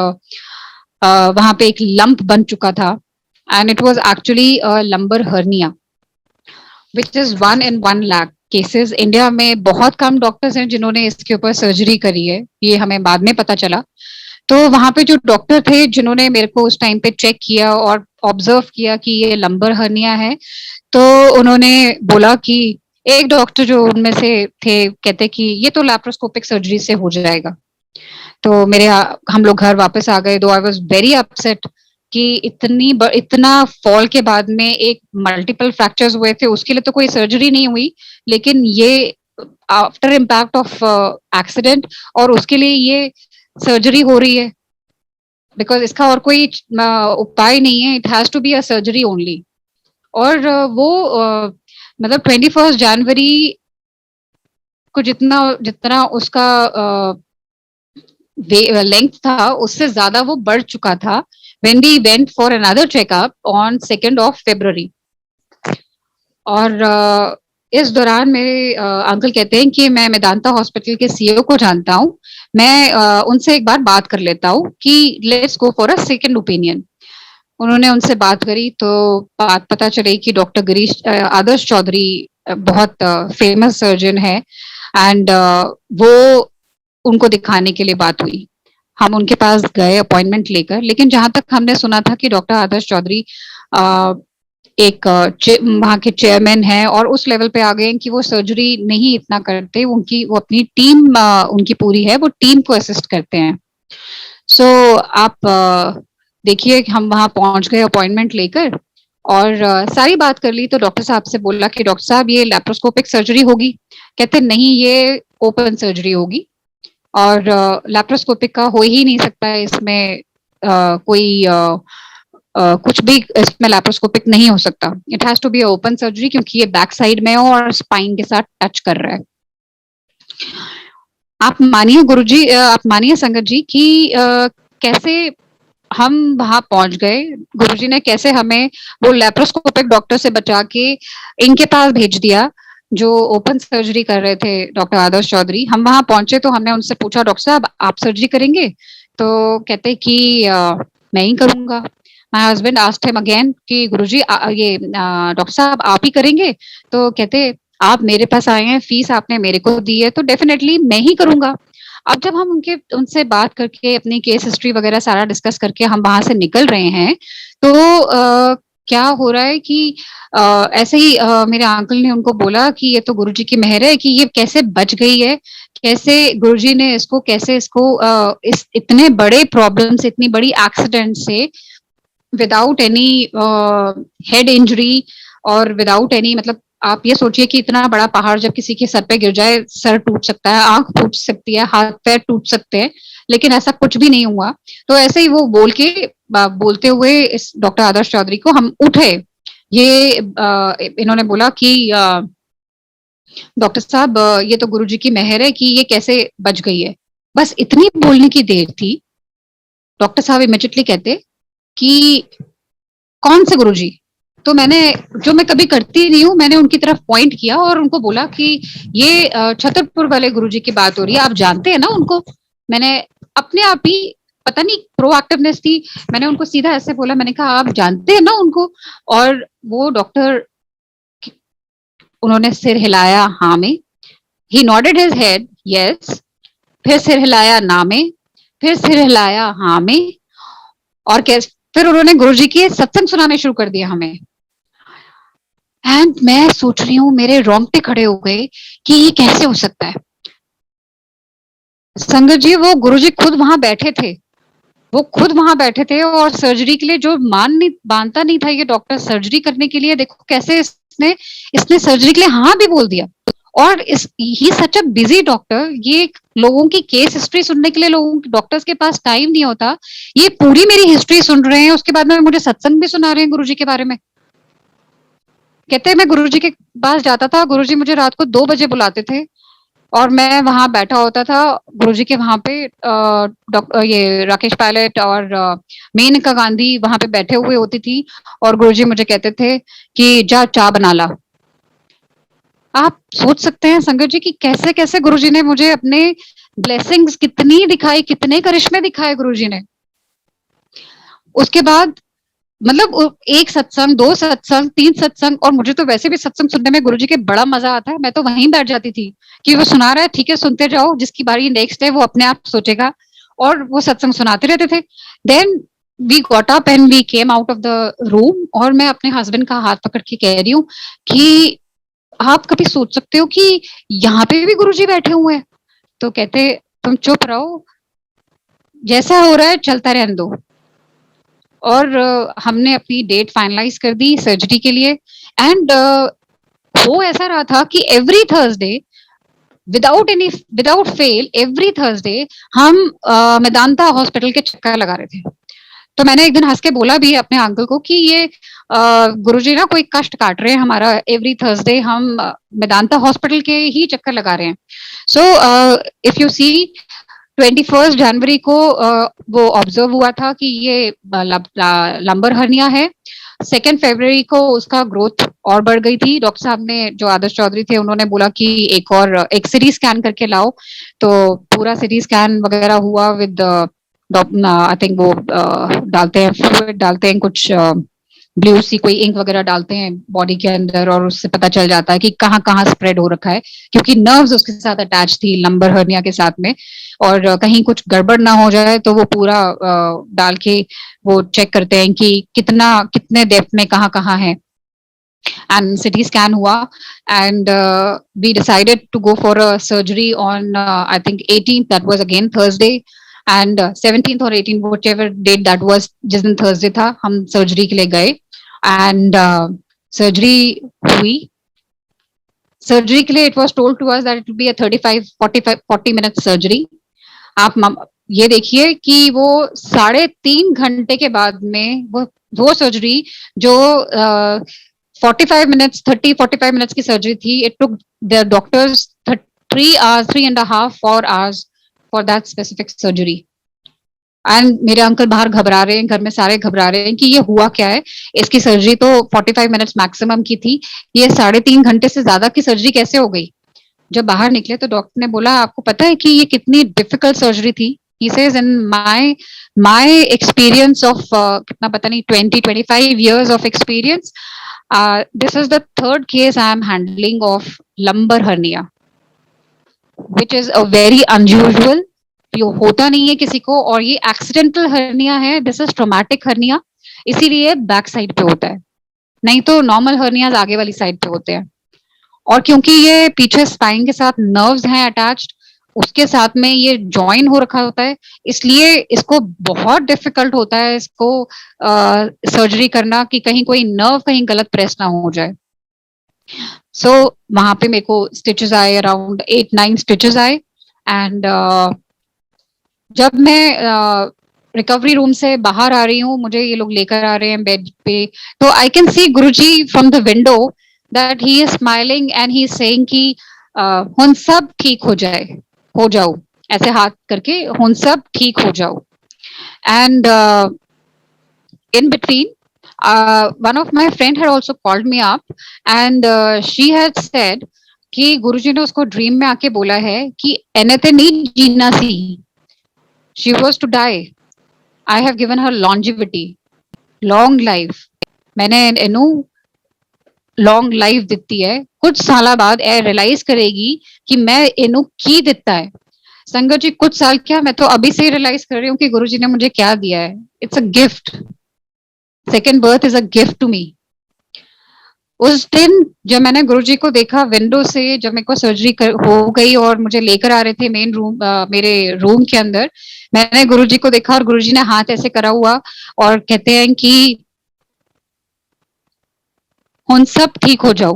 वहां पे एक लंप बन चुका था, and it was actually lumbar hernia which is 1 in 1 lakh cases. India में बहुत कम डॉक्टर्स हैं जिन्होंने इसके ऊपर सर्जरी करी है, ये हमें बाद में पता चला। तो वहां पे जो डॉक्टर थे जिन्होंने मेरे को उस टाइम पे चेक किया और ऑब्जर्व किया कि ये लंबर हर्निया है, तो उन्होंने बोला कि एक डॉक्टर जो उनमें से थे कहते कि ये तो लैप्रोस्कोपिक सर्जरी से हो जाएगा। तो हम लोग घर वापस आ गए। दो आई वाज वेरी अपसेट कि इतना फॉल के बाद में एक मल्टीपल फ्रैक्चर्स हुए थे, उसके लिए तो कोई सर्जरी नहीं हुई, लेकिन ये आफ्टर इम्पैक्ट ऑफ एक्सीडेंट और उसके लिए ये सर्जरी हो रही है, बिकॉज इसका और कोई उपाय नहीं है, it has to be a surgery only. और वो मतलब 21 जनवरी को जितना जितना उसका लेंथ था उससे ज्यादा वो बढ़ चुका था when we went for another checkup on 2 February। और इस दौरान मेरे अंकल कहते हैं कि मैं मेदांता हॉस्पिटल के सीईओ को जानता हूँ, मैं उनसे एक बार बात कर लेता हूँ कि let's go for a second opinion. उन्होंने उनसे बात करी तो बात पता चली कि डॉक्टर गिरीश आदर्श चौधरी बहुत फेमस सर्जन है, एंड वो उनको दिखाने के लिए बात हुई। हम उनके पास गए अपॉइंटमेंट लेकर, लेकिन जहां तक हमने सुना था कि डॉक्टर आदर्श चौधरी एक वहां के चेयरमैन हैं और उस लेवल पे आ गए कि वो सर्जरी नहीं इतना करते, वो अपनी टीम उनकी पूरी है, वो टीम को असिस्ट करते हैं। सो आप देखिए हम वहां पहुंच गए अपॉइंटमेंट लेकर और सारी बात कर ली। तो डॉक्टर साहब से बोला कि डॉक्टर साहब ये लैप्रोस्कोपिक सर्जरी होगी? कहते नहीं ये ओपन सर्जरी होगी, और लैप्रोस्कोपिक का हो ही नहीं सकता है, इसमें कोई कुछ भी इसमें लैप्रोस्कोपिक नहीं हो सकता, it has to be open surgery, क्योंकि ये बैक साइड में हो और स्पाइन के साथ टच कर रहा है। आप मानिए गुरुजी, आप मानिए संगत जी कि कैसे हम वहां पहुंच गए, गुरुजी ने कैसे हमें वो लैप्रोस्कोपिक डॉक्टर से बचा के इनके पास भेज दिया जो ओपन सर्जरी कर रहे थे, डॉक्टर आदर्श चौधरी। हम वहां पहुंचे तो हमने उनसे पूछा, डॉक्टर साहब आप सर्जरी करेंगे? तो कहते कि मैं ही करूंगा। My husband asked him again कि गुरुजी ये डॉक्टर साहब आप ही करेंगे? तो कहते आप मेरे पास आए हैं, फीस आपने मेरे को दी है, तो डेफिनेटली मैं ही करूंगा। अब जब हम उनसे बात करके अपनी केस हिस्ट्री वगैरह सारा डिस्कस करके हम वहां से निकल रहे हैं, तो क्या हो रहा है कि ऐसे ही मेरे अंकल ने उनको बोला कि ये तो गुरुजी की मेहर है कि ये कैसे बच गई है, कैसे गुरुजी ने इसको, कैसे इसको इस इतने बड़े प्रॉब्लम से, इतनी बड़ी एक्सीडेंट से विदाउट एनी हेड इंजरी और विदाउट एनी, मतलब आप ये सोचिए कि इतना बड़ा पहाड़ जब किसी के सर पे गिर जाए, सर टूट सकता है, आंख फूट सकती है, हाथ पैर टूट सकते हैं, लेकिन ऐसा कुछ भी नहीं हुआ। तो ऐसे ही वो बोलते हुए इस डॉक्टर आदर्श चौधरी को हम उठे। ये इन्होंने बोला कि डॉक्टर साहब ये तो गुरुजी की मेहर है कि ये कैसे बच गई है। बस इतनी बोलने की देर थी, डॉक्टर साहब इमिडिएटली कहते कि कौन से गुरुजी? तो मैंने, जो मैं कभी करती नहीं हूँ, मैंने उनकी तरफ पॉइंट किया और उनको बोला कि ये छतरपुर वाले गुरुजी की बात हो रही है, आप जानते हैं ना उनको? मैंने अपने आप ही, पता नहीं प्रोएक्टिवनेस थी, मैंने उनको सीधा ऐसे बोला, मैंने कहा आप जानते हैं ना उनको? और वो डॉक्टर, उन्होंने सिर हिलाया हाँ में, ही नॉडेड हिज हेड यस, फिर सिर हिलाया ना में, फिर सिर हिलाया हाँ में, और फिर उन्होंने गुरुजी की सत्संग सुनाने शुरू कर दिया हमें। एंड मैं सोच रही हूँ, मेरे रोंगटे खड़े हो गए कि ये कैसे हो सकता है। संगत जी, वो गुरुजी खुद वहां बैठे थे, वो खुद वहां बैठे थे, और सर्जरी के लिए जो मानता नहीं था ये डॉक्टर सर्जरी करने के लिए, देखो कैसे इसने सर्जरी के लिए हाँ भी बोल दिया। और ही सच अ बिजी डॉक्टर, ये लोगों की केस हिस्ट्री सुनने के लिए लोगों डॉक्टर्स के पास टाइम नहीं होता, ये पूरी मेरी हिस्ट्री सुन रहे हैं, उसके बाद में मुझे सत्संग भी सुना रहे हैं गुरुजी के बारे में। कहते हैं मैं गुरुजी के पास जाता था, गुरुजी मुझे रात को 2 बजे बुलाते थे और मैं वहां बैठा होता था गुरुजी के वहां पे, ये राकेश पायलट और मेनका गांधी वहां पे बैठे हुए होती थी, और गुरुजी मुझे कहते थे कि जा चाय बना ला। आप सोच सकते हैं संगत जी कि कैसे कैसे गुरुजी ने मुझे अपने ब्लेसिंग्स कितनी दिखाई, कितने करिश्मे दिखाए गुरुजी ने। उसके बाद मतलब एक सत्संग, 2 सत्संग, 3 सत्संग, और मुझे तो वैसे भी सत्संग सुनने में गुरुजी के बड़ा मजा आता है, मैं तो वहीं बैठ जाती थी कि वो सुना रहा है, ठीक है सुनते जाओ, जिसकी बारी नेक्स्ट है वो अपने आप सोचेगा, और वो सत्संग सुनाते रहते थे। Then we got up and we came out of the room, और मैं अपने हस्बैंड का हाथ पकड़ के कह रही हूँ कि आप कभी सोच सकते हो कि यहाँ पे भी गुरुजी बैठे हुए हैं? तो कहते तुम चुप रहो, जैसा हो रहा है चलता रहने दो। और हमने अपनी डेट फाइनलाइज कर दी सर्जरी के लिए। एंड हो ऐसा रहा था कि every Thursday without fail, every Thursday हम मेदांता हॉस्पिटल के चक्कर लगा रहे थे। तो मैंने एक दिन हंस के बोला भी अपने अंकल को कि ये गुरुजी ना कोई कष्ट काट रहे हैं हमारा, एवरी थर्सडे हम मेदांता हॉस्पिटल के ही चक्कर लगा रहे हैं। सो इफ यू सी 21 जनवरी को वो ऑब्जर्व हुआ था कि ये लंबर हर्निया है। 2 फरवरी को उसका ग्रोथ और बढ़ गई थी। डॉक्टर साहब ने, जो आदर्श चौधरी थे, उन्होंने बोला कि एक सीटी स्कैन करके लाओ। तो पूरा सीटी स्कैन वगैरह हुआ विद, आई थिंक वो डालते हैं फ्लूइड, डालते हैं कुछ ब्लू सी कोई इंक वगैरह डालते हैं बॉडी के अंदर, और उससे पता चल जाता है कि कहाँ कहाँ स्प्रेड हो रखा है, क्योंकि नर्व्स उसके साथ अटैच थी लंबर हर्निया के साथ में, और कहीं कुछ गड़बड़ ना हो जाए तो वो पूरा डाल के वो चेक करते हैं कि कितने डेप्थ में कहाँ कहाँ है। एंड सिटी स्कैन हुआ, and we decided to go for a surgery on I think 18th, that was again Thursday, and 17th और 18th whatever date that was, जिस दिन थर्सडे था हम सर्जरी के लिए गए। एंड सर्जरी हुई। सर्जरी के लिए it was told to us that it will be a 35 45 40 minute surgery. आप ये देखिए कि वो 3.5 घंटे के बाद में वो सर्जरी जो 45 मिनट्स 30-45 मिनट्स की सर्जरी थी, it took the doctors 3 hours 3.5 4 hours for that specific surgery. And मेरे अंकल बाहर घबरा रहे हैं, घर में सारे घबरा रहे हैं कि ये हुआ क्या है। इसकी सर्जरी तो 45 मिनट्स मैक्सिमम की थी, ये 3.5 घंटे से ज्यादा की सर्जरी कैसे हो गई। जब बाहर निकले तो डॉक्टर ने बोला आपको पता है कि ये कितनी डिफिकल्ट सर्जरी थी। He says in my experience of कितना पता नहीं 20-25 years of experience, this is the third case I am handling of lumbar hernia, which is a very unusual, ये होता नहीं है किसी को, और ये एक्सीडेंटल हर्निया है, दिस इज ट्रोमैटिक हर्निया, इसीलिए बैक साइड पे होता है, नहीं तो नॉर्मल हर्नियाज आगे वाली साइड पे होते हैं। और क्योंकि ये पीछे स्पाइन के साथ नर्व्स हैं अटैच्ड, उसके साथ में ये ज्वाइन हो रखा होता है, इसलिए इसको बहुत डिफिकल्ट होता है इसको सर्जरी करना कि कहीं कोई नर्व कहीं गलत प्रेस ना हो जाए। सो वहां पे मेरे को स्टिचेस आए, अराउंड 8-9 स्टिचेस आए। एंड जब मैं रिकवरी रूम से बाहर आ रही हूँ, मुझे ये लोग लेकर आ रहे हैं बेड पे, तो आई can see Guruji from the window that he is smiling and he is saying कि हुन सब ठीक हो जाए, हो जाओ, ऐसे हाथ करके हुन सब ठीक हो जाओ। And in between, one of my friend had also called me up and she had said कि गुरुजी ने उसको ड्रीम में आके बोला है कि एनेते नहीं जीना सी, she was to die, I have given her longevity, long life, मैंने एनु लॉन्ग लाइफ दिती है, कुछ साल बाद ए रियलाइज करेगी कि मैं एनु की दिता है। संगत जी कुछ साल क्या, मैं तो अभी से रियलाइज कर रही हूँ कि गुरुजी ने मुझे क्या दिया है। It's a gift, second birth is a gift to me. उस दिन जब मैंने गुरुजी को देखा विंडो से, जब मेरे को सर्जरी हो गई और मुझे लेकर आ रहे थे मेन रूम, मेरे रूम के अंदर, मैंने गुरुजी को देखा और गुरुजी ने हाथ ऐसे करा हुआ और कहते हैं कि उन सब ठीक हो जाओ।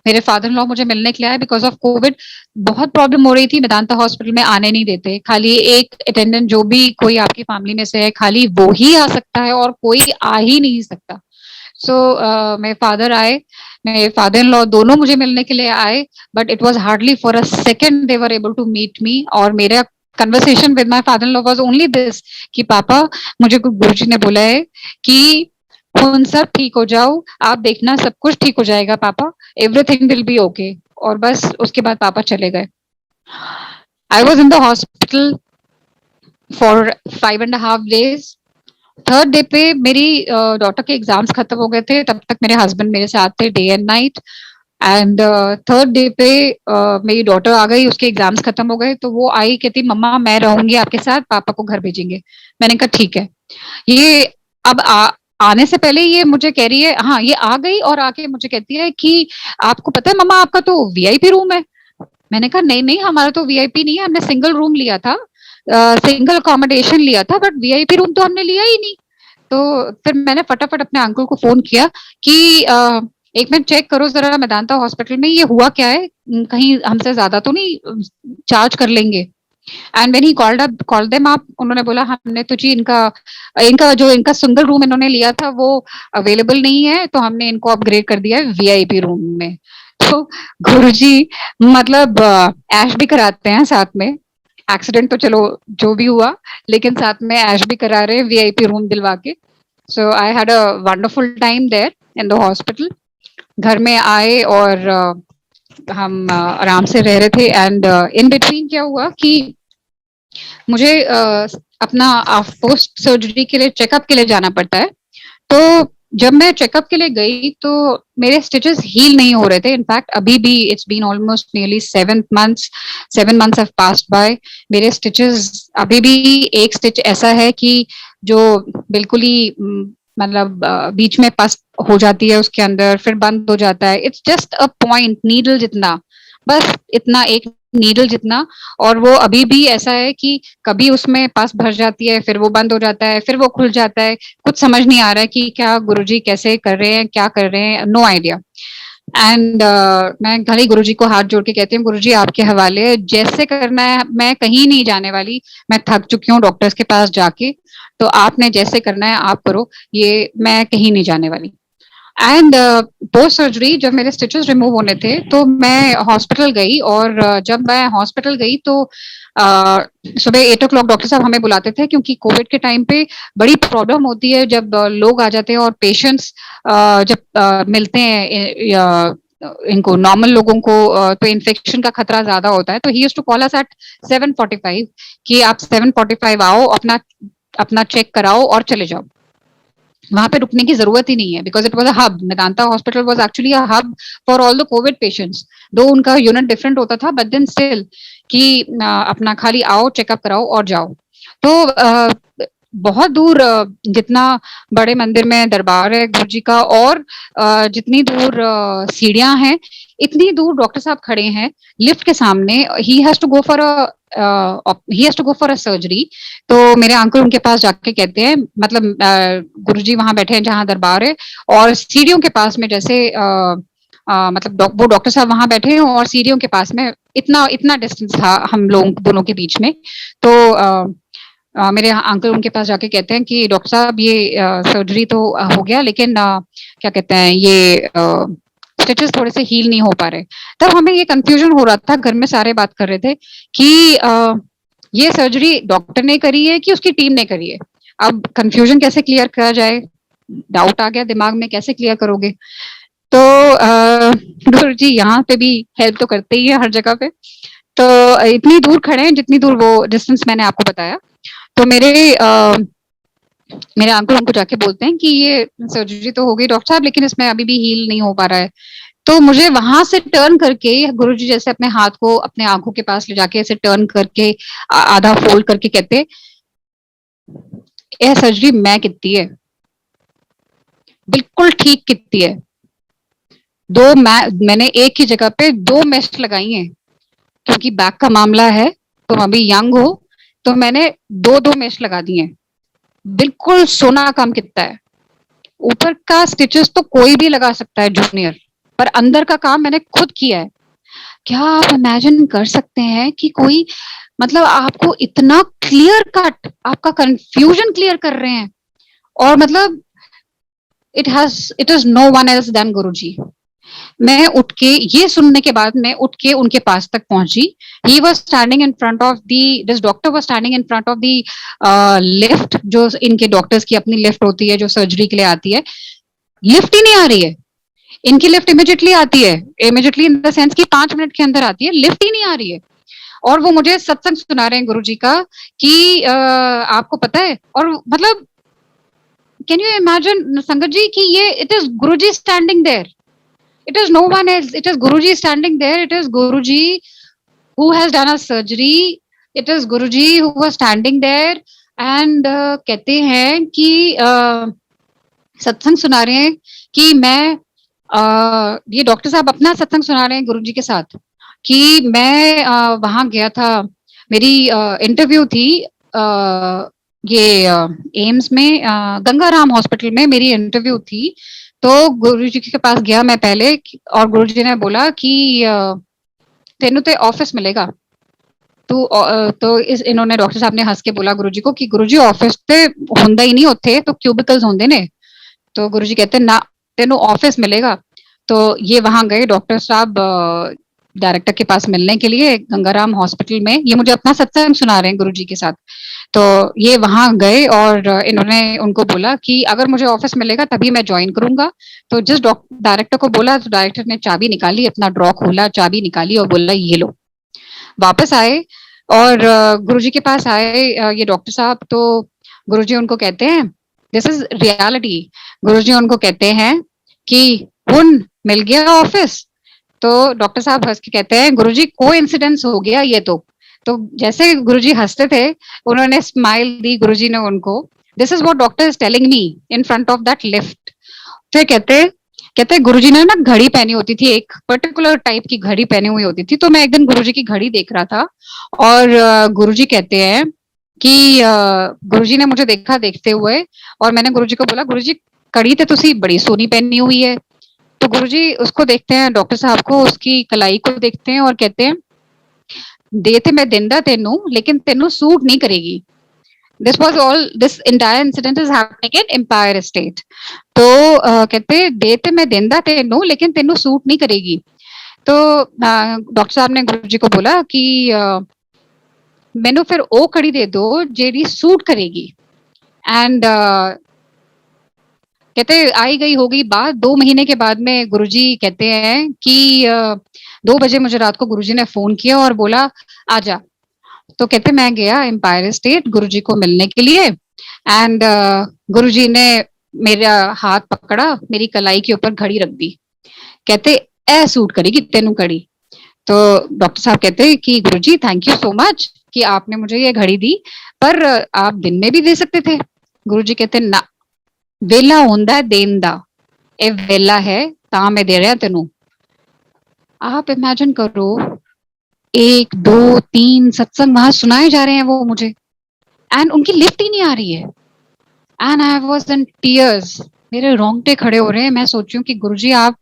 मेरे फादर इन लॉ मुझे मिलने के लिए आए, बिकॉज ऑफ कोविड बहुत प्रॉब्लम हो रही थी, मेदांता हॉस्पिटल में आने नहीं देते, खाली एक अटेंडेंट जो भी कोई आपकी फैमिली में से है खाली वो ही आ सकता है और कोई आ ही नहीं सकता। सो मेरे फादर आए, मेरे फादर इन लॉ दोनों मुझे मिलने के लिए आए, but it was hardly for a second they were able to meet me. और मेरा conversation with my father in law was only this कि पापा मुझे गुरुजी ने बोला है कि उन सब ठीक हो जाओ, आप देखना सब कुछ ठीक हो जाएगा पापा, एवरीथिंग विल बी ओके। और बस उसके बाद पापा चले गए। I was in the hospital for 5.5 days। Third day पे मेरी डॉटर के एग्जाम्स खत्म हो गए थे, तब तक मेरे हस्बैंड मेरे साथ थे day and night. And third day पे मेरी डॉटर आ गई, उसके एग्जाम्स खत्म हो गए, तो वो आई कहती मम्मा मैं रहूंगी आपके साथ, पापा को घर भेजेंगे। मैंने कहा ठीक है। ये अब आने से पहले ये मुझे कह रही है, हाँ ये आ गई और आके मुझे कहती है कि आपको पता है मम्मा आपका तो वीआईपी रूम है। मैंने कहा नहीं नहीं हमारा तो वीआईपी नहीं है, हमने सिंगल रूम लिया था, सिंगल अकोमोडेशन लिया था, बट वीआईपी रूम तो हमने लिया ही नहीं। तो फिर मैंने फटाफट अपने अंकल को फोन किया कि एक मिनट चेक करो जरा मेदांता हॉस्पिटल में ये हुआ क्या है, कहीं हमसे ज्यादा तो नहीं चार्ज कर लेंगे। And when he called them up, उन्होंने बोला हमने तो जी इनका इनका जो इनका सिंगल रूम इन्होंने लिया था वो अवेलेबल नहीं है, तो हमने इनको अपग्रेड कर दिया है वीआईपी रूम में। तो गुरुजी मतलब ऐश भी कराते हैं साथ में, एक्सीडेंट तो चलो जो भी हुआ, लेकिन साथ में ऐश भी करा रहे हैं वीआईपी रूम दिलवा के। So I had a wonderful time there in the hospital. घर में आए और हम आराम से रह रहे थे। एंड इन बिटवीन क्या हुआ कि मुझे अपना पोस्ट सर्जरी के लिए चेकअप के लिए जाना पड़ता है। तो जब मैं चेकअप के लिए गई तो मेरे स्टिचेस हील नहीं हो रहे थे। इनफैक्ट अभी भी it's been almost nearly 7 months, 7 months have passed by. मेरे स्टिचेस अभी भी एक स्टिच ऐसा है कि जो बिल्कुल ही मतलब बीच में पस हो जाती है उसके अंदर, फिर बंद हो जाता है। It's just a point needle जितना, बस इतना एक नीडल जितना। और वो अभी भी ऐसा है कि कभी उसमें पस भर जाती है, फिर वो बंद हो जाता है, फिर वो खुल जाता है। कुछ समझ नहीं आ रहा है कि क्या गुरुजी कैसे कर रहे हैं, क्या कर रहे हैं, नो आइडिया। एंड मैं खाली गुरुजी को हाथ जोड़ के कहती हूँ, गुरुजी आपके हवाले है, जैसे करना है, मैं कहीं नहीं जाने वाली, मैं थक चुकी हूँ डॉक्टर्स के पास जाके, तो आपने जैसे करना है आप करो, ये मैं कहीं नहीं जाने वाली। एंड पोस्ट सर्जरी जब मेरे स्टिचेस रिमूव होने थे तो मैं हॉस्पिटल गई, और जब मैं हॉस्पिटल गई तो सुबह 8 o'clock डॉक्टर साहब हमें बुलाते थे, क्योंकि कोविड के टाइम पे बड़ी प्रॉब्लम होती है जब लोग आ जाते हैं और पेशेंट्स जब मिलते हैं इनको नॉर्मल लोगों को, तो इन्फेक्शन का खतरा ज्यादा होता है। तो he used to call us at 7:45 कि आप 7:45 आओ, अपना अपना चेक कराओ और चले जाओ। वहां पे रुकने की जरूरत ही नहीं है, because it was a hub. Medanta hospital was actually a hub for all the Covid patients. दो उनका यूनिट डिफरेंट होता था, बट देन स्टिल कि अपना खाली आओ, चेकअप कराओ और जाओ। तो बहुत दूर, जितना बड़े मंदिर में दरबार है गुरु जी का, और जितनी दूर सीढ़ियां हैं, इतनी दूर डॉक्टर साहब खड़े हैं लिफ्ट के सामने। He has to go for he has to go for a surgery. तो मेरे अंकल उनके पास जाके कहते हैं, मतलब गुरुजी वहां बैठे हैं जहां दरबार है, और सीढ़ियों के पास में जैसे मतलब वो डॉक्टर साहब वहां बैठे हैं और सीढ़ियों के पास में इतना इतना डिस्टेंस था हम लोग दोनों के बीच में। तो मेरे अंकल उनके पास जाके कहते हैं कि डॉक्टर साहब ये सर्जरी तो हो गया, लेकिन क्या कहते हैं ये स्टिचेस थोड़े से हील नहीं हो पा रहे। तब हमें ये कंफ्यूजन हो रहा था, घर में सारे बात कर रहे थे कि ये सर्जरी डॉक्टर ने करी है कि उसकी टीम ने करी है। अब कंफ्यूजन कैसे क्लियर करा जाए, डाउट आ गया दिमाग में, कैसे क्लियर करोगे। तो गुरु जी यहाँ पे भी हेल्प तो करते ही है हर जगह पे। तो इतनी दूर खड़े हैं जितनी दूर वो डिस्टेंस मैंने आपको बताया। तो मेरे अंकल उनको जाके बोलते हैं कि ये सर्जरी तो हो गई डॉक्टर साहब, लेकिन इसमें अभी भी हील नहीं हो पा रहा है। तो मुझे वहां से टर्न करके गुरुजी जैसे अपने हाथ को अपने आंखों के पास ले जाके ऐसे टर्न करके आधा फोल्ड करके कहते, यह सर्जरी मैं कितनी है, बिल्कुल ठीक कितनी है। मैंने एक ही जगह पे 2 मेश लगाई हैं, क्योंकि बैक का मामला है, तुम अभी यंग हो, तो मैंने दो दो मेश लगा दिए। बिल्कुल सोना काम कितना है। ऊपर का स्टिचेस तो कोई भी लगा सकता है जूनियर, पर अंदर का काम मैंने खुद किया है। क्या आप इमेजिन कर सकते हैं कि कोई, मतलब आपको इतना क्लियर कट आपका कंफ्यूजन क्लियर कर रहे हैं, और मतलब it is no one else than Guruji. मैं उठ के, ये सुनने के बाद मैं उठ के उनके पास तक पहुंची। He was standing in front of the this doctor was standing in front of the lift, जो इनके डॉक्टर्स की अपनी लिफ्ट होती है जो सर्जरी के लिए आती है। लिफ्ट ही नहीं आ रही है, इनकी लिफ्ट इमिजिएटली आती है, इमिजिएटली इन द सेंस की 5 मिनट के अंदर आती है, लिफ्ट ही नहीं आ रही है। और वो मुझे सत्संग सुना रहे हैं गुरु जी का कि आपको पता है, और मतलब कैन यू इमेजिन संगत जी कि ये it is Guru ji standing there, it is no one else, it is Guruji standing there, it is Guruji who has done a surgery, it is Guruji who was standing there। and कहते हैं कि सत्संग सुना रहे हैं कि मैं ये डॉक्टर साहब अपना सत्संग सुना रहे हैं गुरुजी के साथ कि मैं वहां गया था, मेरी इंटरव्यू थी ये एम्स में, गंगाराम हॉस्पिटल में मेरी इंटरव्यू थी। तो गुरुजी के पास गया मैं पहले, और गुरुजी ने बोला कि तेनू ते ऑफिस मिलेगा। तो इन्होंने डॉक्टर साहब ने हंस के बोला गुरुजी को कि गुरुजी ऑफिस ते हुंदा ही नहीं, उत्थे तो क्यूबिकल्स होंदे ने। तो गुरुजी कहते ना, तेनू ऑफिस मिलेगा। तो ये वहां गए डॉक्टर साहब डायरेक्टर के पास मिलने के लिए गंगाराम हॉस्पिटल में। ये मुझे अपना सत्संग सुना रहे हैं गुरुजी के साथ। तो ये वहां गए और इन्होंने उनको बोला कि अगर मुझे ऑफिस मिलेगा तभी मैं ज्वाइन करूंगा। तो जिस डायरेक्टर को बोला, तो डायरेक्टर ने चाबी निकाली, अपना ड्रॉ खोला, चाबी निकाली और बोला ये लो। वापस आए और गुरुजी के पास आए ये डॉक्टर साहब। तो गुरुजी उनको कहते हैं, दिस इज रियलिटी, गुरुजी उनको कहते हैं कि हुन मिल गया ऑफिस। तो डॉक्टर साहब हंस के कहते हैं, गुरुजी कोइंसिडेंस हो गया ये तो जैसे गुरुजी हंसते थे, उन्होंने स्माइल दी गुरुजी ने उनको। This is what doctor is telling me in front of that lift. फिर कहते गुरुजी ने ना घड़ी पहनी होती थी, एक पर्टिकुलर टाइप की घड़ी पहनी हुई होती थी। तो मैं एक दिन गुरुजी की घड़ी देख रहा था, और गुरुजी कहते हैं कि गुरुजी ने मुझे देखा देखते हुए, और मैंने गुरुजी को बोला, गुरुजी कड़ी तो तुसी बड़ी सोनी पहनी हुई है। तो गुरुजी उसको देखते हैं, डॉक्टर साहब को, उसकी कलाई को देखते हैं और कहते हैं, दे ते मैं देंदा तेनू, लेकिन तेनू सूट नहीं करेगी। This entire incident is happening in Empire State. तो कहते दे ते मैं देंदा तेनू, लेकिन तेनू सूट नहीं करेगी। तो डॉक्टर साहब ने गुरुजी को बोला कि मैनू फिर ओ कड़ी दे दो जेडी सूट करेगी। एंड कहते आई गई हो गई बात। 2 महीने के बाद में गुरुजी कहते हैं कि 2 बजे मुझे रात को गुरुजी ने फोन किया और बोला आजा। तो कहते मैं गया एम्पायर स्टेट गुरुजी को मिलने के लिए। एंड गुरुजी ने मेरा हाथ पकड़ा, मेरी कलाई के ऊपर घड़ी रख दी। कहते ए सूट करेगी तेनू घड़ी। तो डॉक्टर साहब कहते कि गुरुजी थैंक यू सो मच कि आपने मुझे ये घड़ी दी, पर आप दिन में भी दे सकते थे। गुरुजी कहते ना, वेला होंदा है देन दा, ए वेला है ता मैं दे रहा तेनू। आप इमेजिन करो, 1 2 3 सत्संग वहां सुनाए जा रहे हैं वो मुझे, एंड उनकी लिफ्ट ही नहीं आ रही है। And I was in tears, मेरे रोंगटे खड़े हो रहे हैं। मैं सोच रही हूँ कि गुरुजी आप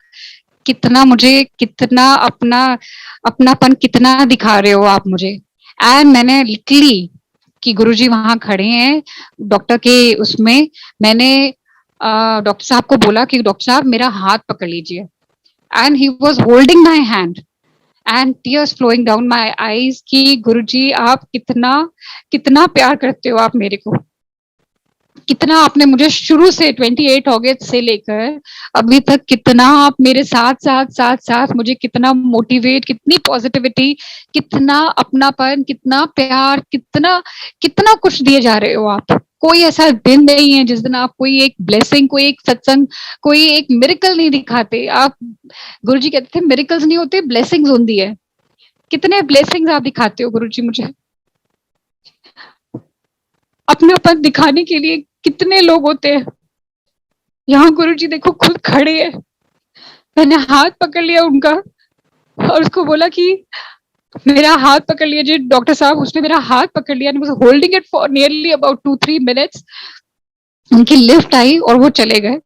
कितना मुझे, कितना अपनापन कितना दिखा रहे हो आप मुझे। एंड मैंने लिटरली कि गुरुजी वहां खड़े हैं डॉक्टर के उसमें, मैंने डॉक्टर साहब को बोला कि डॉक्टर साहब मेरा हाथ पकड़ लीजिए। And he was holding my hand and tears flowing down my eyes कि गुरुजी आप कितना कितना प्यार करते हो आप मेरे को, कितना आपने मुझे शुरू से 28 अगस्त से लेकर अभी तक कितना आप मेरे साथ साथ साथ साथ मुझे कितना मोटिवेट, कितनी पॉजिटिविटी, कितना अपनापन, कितना प्यार, कितना कितना कुछ दिए जा रहे हो आप। कोई ऐसा दिन नहीं है जिस दिन आप कोई एक ब्लेसिंग, कोई एक सत्संग, कोई एक मिरेकल नहीं दिखाते आप। गुरुजी कहते थे मिरेकल्स नहीं होते, ब्लेसिंग्स होती है। कितने ब्लेसिंग्स आप दिखाते हो गुरुजी मुझे। अपनापन दिखाने के लिए कितने लोग होते हैं। यहाँ गुरुजी देखो खुद खड़े हैं। मैंने हाथ पकड़ लिया उनका और उसको बोला कि मेरा हाथ पकड़ लिया जी डॉक्टर साहब। उसने मेरा हाथ पकड़ लिया, holding it for nearly about 2 3 minutes. उनकी लिफ्ट आई और वो चले गए।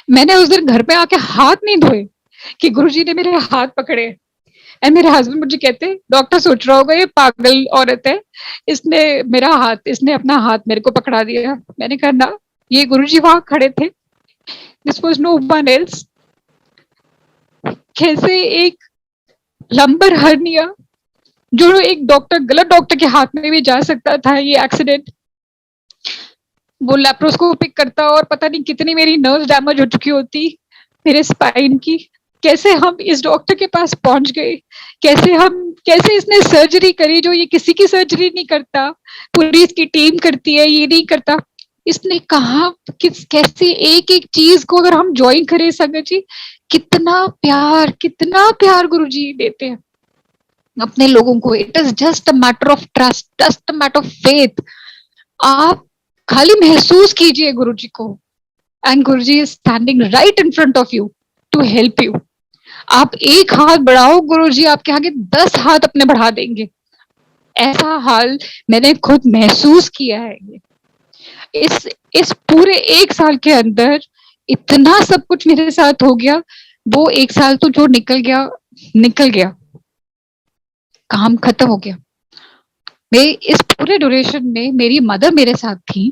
मैंने उस दिन घर पे आके हाथ नहीं धोए कि गुरुजी ने मेरे हाथ पकड़े। एंड मेरे हस्बैंड मुझे कहते डॉक्टर सोच रहा होगा ये पागल औरत है, इसने मेरा हाथ, इसने अपना हाथ मेरे को पकड़ा दिया। मैंने कहा ना, ये गुरुजी वहां खड़े थे, this was no one else. कैसे एक लंबर हर्निया जो एक डॉक्टर, गलत डॉक्टर के हाथ में भी जा सकता था, ये एक्सीडेंट, वो लैप्रोस्कोपिक करता और पता नहीं कितनी मेरी नर्व डैमेज हो चुकी होती मेरे स्पाइन की। कैसे हम इस डॉक्टर के पास पहुंच गए, कैसे इसने सर्जरी करी जो ये किसी की सर्जरी नहीं करता, पूरी इसकी टीम करती है, ये नहीं करता। इसने कहा कैसे एक एक चीज को अगर हम ज्वाइन करें संगत जी, कितना प्यार गुरुजी देते हैं अपने लोगों को। It is just a matter of trust, just a matter of faith. आप खाली महसूस कीजिए गुरुजी को, and Guruji is standing right in front of you to help you. आप एक हाथ बढ़ाओ, गुरुजी आपके आगे 10 हाथ अपने बढ़ा देंगे। ऐसा हाल मैंने खुद महसूस किया है। इस पूरे 1 साल के अंदर इतना सब कुछ मेरे साथ हो गया। वो 1 साल तो जो निकल गया, काम खत्म हो गया। मैं इस पूरे ड्यूरेशन में, मेरी मदर मेरे साथ थी,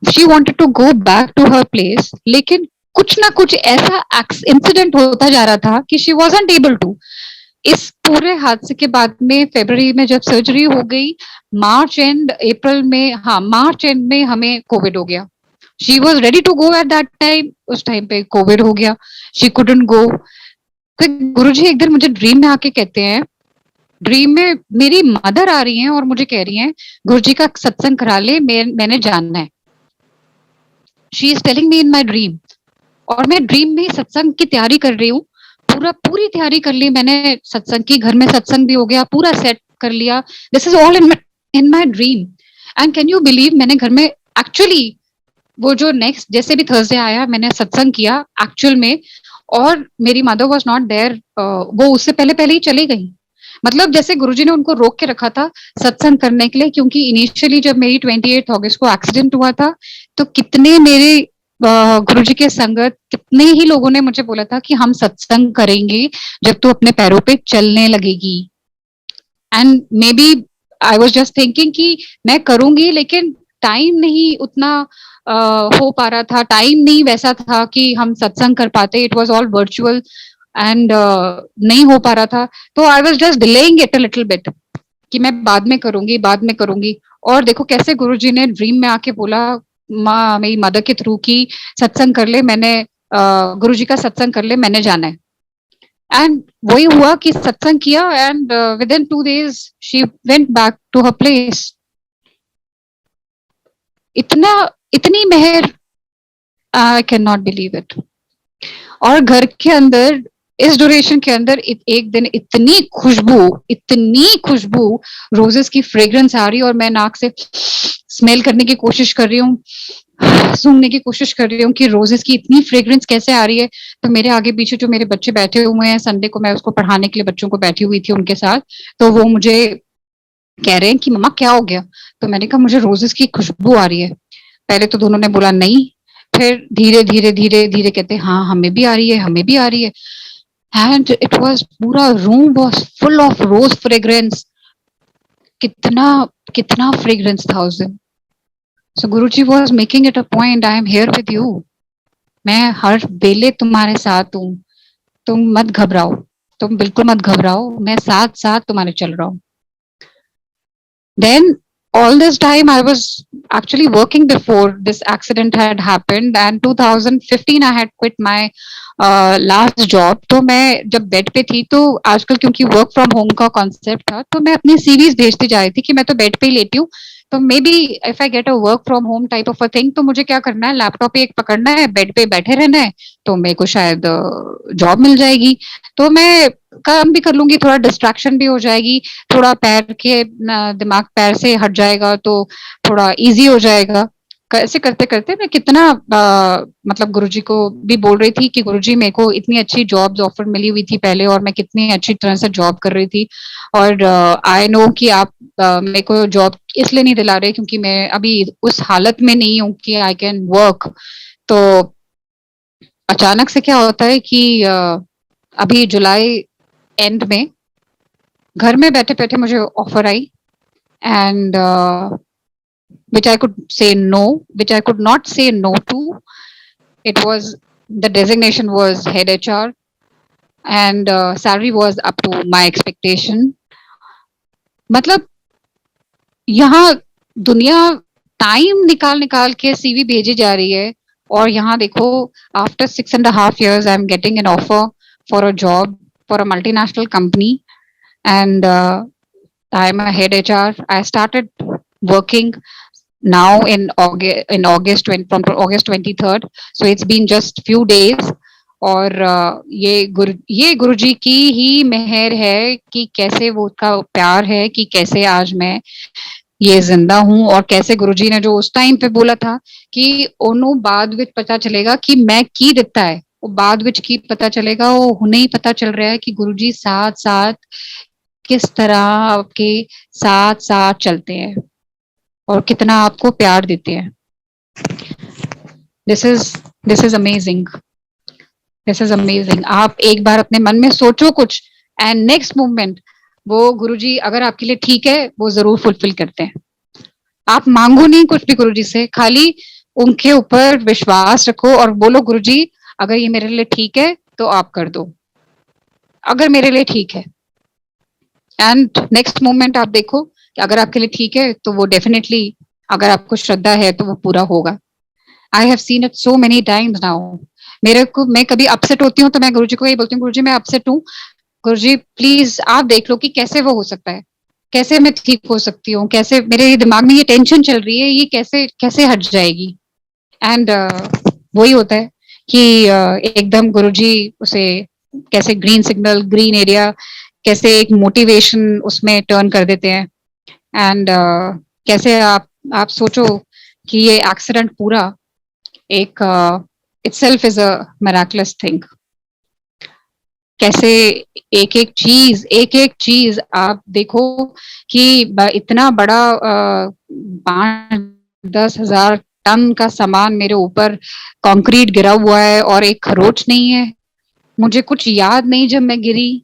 she wanted to go back to her place, लेकिन कुछ ना कुछ ऐसा इंसिडेंट होता जा रहा था कि शी वाजंट एबल टू। इस पूरे हादसे के बाद में फरवरी में जब सर्जरी हो गई, मार्च एंड में हमें कोविड हो गया। She was ready to go at that time, उस टाइम पे कोविड हो गया, शी कुडंट गो। फिर गुरुजी एक दिन मुझे ड्रीम में आके कहते हैं, ड्रीम में मेरी मदर आ रही हैं और मुझे कह रही हैं गुरुजी का सत्संग करा ले, मैंने जानना है। She is telling me in my dream. और मैं ड्रीम में सत्संग की तैयारी कर रही हूँ, पूरी तैयारी कर ली मैंने सत्संग की, घर में सत्संग भी हो गया, पूरा सेट कर लिया। This is all in my dream. And can you believe, मैंने घर में एक्चुअली वो जो नेक्स्ट जैसे भी थर्सडे आया, मैंने सत्संग किया एक्चुअल में, और मेरी मदर वॉज नॉट देयर। वो उससे पहले ही चली गई। मतलब जैसे गुरुजी ने उनको रोक के रखा था सत्संग करने के लिए, क्योंकि इनिशियली जब मेरी 28 अगस्त को एक्सीडेंट हुआ था, तो कितने मेरे गुरुजी के संगत कितने ही लोगों ने मुझे बोला था कि हम सत्संग करेंगे जब तू अपने पैरों पे चलने लगेगी। And maybe I was just thinking कि मैं करूंगी, लेकिन टाइम नहीं उतना हो पा रहा था, टाइम नहीं वैसा था कि हम सत्संग कर पाते, it was all virtual and नहीं हो पा रहा था। तो आई was just delaying it a little bit कि मैं बाद में करूंगी, बाद में करूंगी। और देखो कैसे गुरुजी ने ड्रीम में आके बोला, माँ मेरी मदर के थ्रू की सत्संग कर ले, मैंने गुरुजी का सत्संग कर ले, मैंने जाना है। एंड वही हुआ कि सत्संग किया and with in 2 days she went back to her place. इतना, इतनी मेहर, I can not believe it. और घर के अंदर इस ड्यूरेशन के अंदर एक दिन इतनी खुशबू रोजेस की फ्रेग्रेंस आ रही है, और मैं नाक से स्मेल करने की कोशिश कर रही हूँ, सूंघने की कोशिश कर रही हूँ कि रोजेस की इतनी फ्रेग्रेंस कैसे आ रही है। तो मेरे आगे पीछे जो मेरे बच्चे बैठे हुए हैं, संडे को मैं उसको पढ़ाने के लिए बच्चों को बैठी हुई थी उनके साथ, तो वो मुझे कह रहे हैं कि मम्मा क्या हो गया। तो मैंने कहा मुझे रोजेस की खुशबू आ रही है। पहले तो दोनों ने बोला नहीं, फिर धीरे धीरे धीरे धीरे कहते हाँ हमें भी आ रही है, हमें भी आ रही है। एंड इट वाज, पूरा room was full of rose fragrance. कितना कितना फ्रेग्रेंस था उस दिन। So Guruji was making it a point, I am here with you, मैं हर वेले तुम्हारे साथ हूँ, तुम मत घबराओ, तुम बिल्कुल मत घबराओ, मैं साथ साथ तुम्हारे चल रहा हूँ। Then all this time I was actually working before this accident had happened, and 2015 I had quit my last job। तो मैं जब बेड पे थी, तो आजकल क्योंकि वर्क फ्रॉम होम का कॉन्सेप्ट था, तो मैं अपनी सीवीज भेजती जा रही थी कि मैं तो बेड पे ही लेटी हूँ, तो may be if I get a work from home type of a thing, तो मुझे क्या करना है, लैपटॉप एक पकड़ना है, बेड पे बैठे रहना है, तो मेरे को शायद जॉब मिल जाएगी। तो मैं काम भी कर लूंगी, थोड़ा डिस्ट्रैक्शन भी हो जाएगी, थोड़ा पैर के दिमाग पैर से हट जाएगा, तो थोड़ा इजी हो जाएगा। ऐसे करते करते मैं कितना मतलब गुरुजी को भी बोल रही थी कि गुरुजी मेरे को इतनी अच्छी जॉब्स ऑफर मिली हुई थी पहले, और मैं कितनी अच्छी तरह से जॉब कर रही थी, और आई नो कि आप मेरे को जॉब इसलिए नहीं दिला रहे क्योंकि मैं अभी उस हालत में नहीं हूँ कि आई कैन वर्क। तो अचानक से क्या होता है कि अभी जुलाई एंड में घर में बैठे बैठे मुझे offer I, and which I could say no, which I could not say no to. It was, the designation was head HR, and salary was up to my expectation. मतलब यहाँ दुनिया टाइम निकाल निकाल के सीवी भेजी जा रही है, और यहाँ देखो after 6.5 years I am getting an offer for a job for a multinational company, and I am a head HR. I started working now in August 20, from August 23rd. So it's been just few days. और ये गुरुजी की ही मेहर है कि कैसे वो उसका प्यार है कि कैसे आज मैं ये जिंदा हूँ, और कैसे गुरुजी ने जो उस टाइम पे बोला था कि ओनू बाद विच पता चलेगा कि मैं की दिता है, वो बाद विच की पता चलेगा, वो हुने ही पता चल रहा है कि गुरुजी साथ साथ किस तरह आपके साथ साथ चलते हैं और कितना आपको प्यार देते हैं। This is this is amazing, this is amazing. आप एक बार अपने मन में सोचो कुछ, एंड नेक्स्ट मोमेंट वो गुरुजी अगर आपके लिए ठीक है, वो जरूर फुलफिल करते हैं। आप मांगो नहीं कुछ भी गुरुजी से, खाली उनके ऊपर विश्वास रखो और बोलो गुरुजी अगर ये मेरे लिए ठीक है तो आप कर दो, अगर मेरे लिए ठीक है। एंड नेक्स्ट मोमेंट आप देखो कि अगर आपके लिए ठीक है तो वो डेफिनेटली, अगर आपको श्रद्धा है तो वो पूरा होगा। I have seen it so many times now. मेरे को, मैं कभी अपसेट होती हूँ तो मैं गुरुजी को यही बोलती हूँ, गुरुजी मैं अपसेट हूँ, गुरुजी प्लीज आप देख लो कि कैसे वो हो सकता है, कैसे मैं ठीक हो सकती हूँ, कैसे मेरे दिमाग में ये टेंशन चल रही है, ये कैसे कैसे हट जाएगी। एंड वही होता है कि एकदम गुरुजी उसे कैसे ग्रीन सिग्नल, ग्रीन एरिया, कैसे एक मोटिवेशन उसमें टर्न कर देते हैं। एंड कैसे आप सोचो कि ये एक्सीडेंट पूरा एक itself is a miraculous thing। कैसे एक एक चीज आप देखो कि इतना बड़ा 5-10 हजार टन का सामान मेरे ऊपर, कंक्रीट गिरा हुआ है और एक खरोच नहीं है। मुझे कुछ याद नहीं जब मैं गिरी।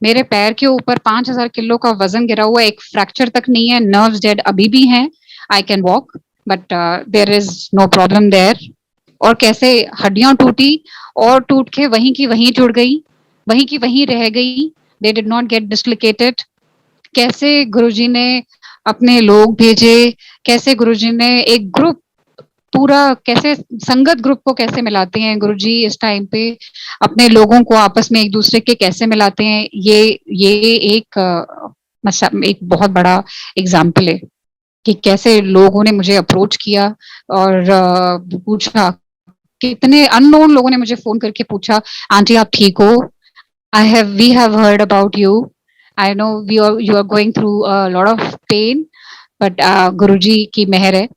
मेरे पैर के ऊपर 5,000 किलो का वजन गिरा हुआ है, एक फ्रैक्चर तक नहीं है, नर्व्स डेड अभी भी हैं। I can walk but there is no problem there. और कैसे हड्डियां टूटी और टूट के वहीं की वहीं जुड़ गई, वहीं की वहीं रह गई। They did not gate dislocated. कैसे गुरुजी ने अपने लोग भेजे, कैसे गुरुजी ने एक ग्रुप पूरा, कैसे संगत ग्रुप को कैसे मिलाते हैं गुरुजी इस टाइम पे, अपने लोगों को आपस में एक दूसरे के कैसे मिलाते हैं, ये एक एक बहुत बड़ा एग्जाम्पल है कि कैसे लोगों ने मुझे अप्रोच किया और पूछा। कितने अननोन लोगों ने मुझे फोन करके पूछा, आंटी आप ठीक हो, we have heard about you, I know you are going through a lot of pain, but Guruji की मेहर है।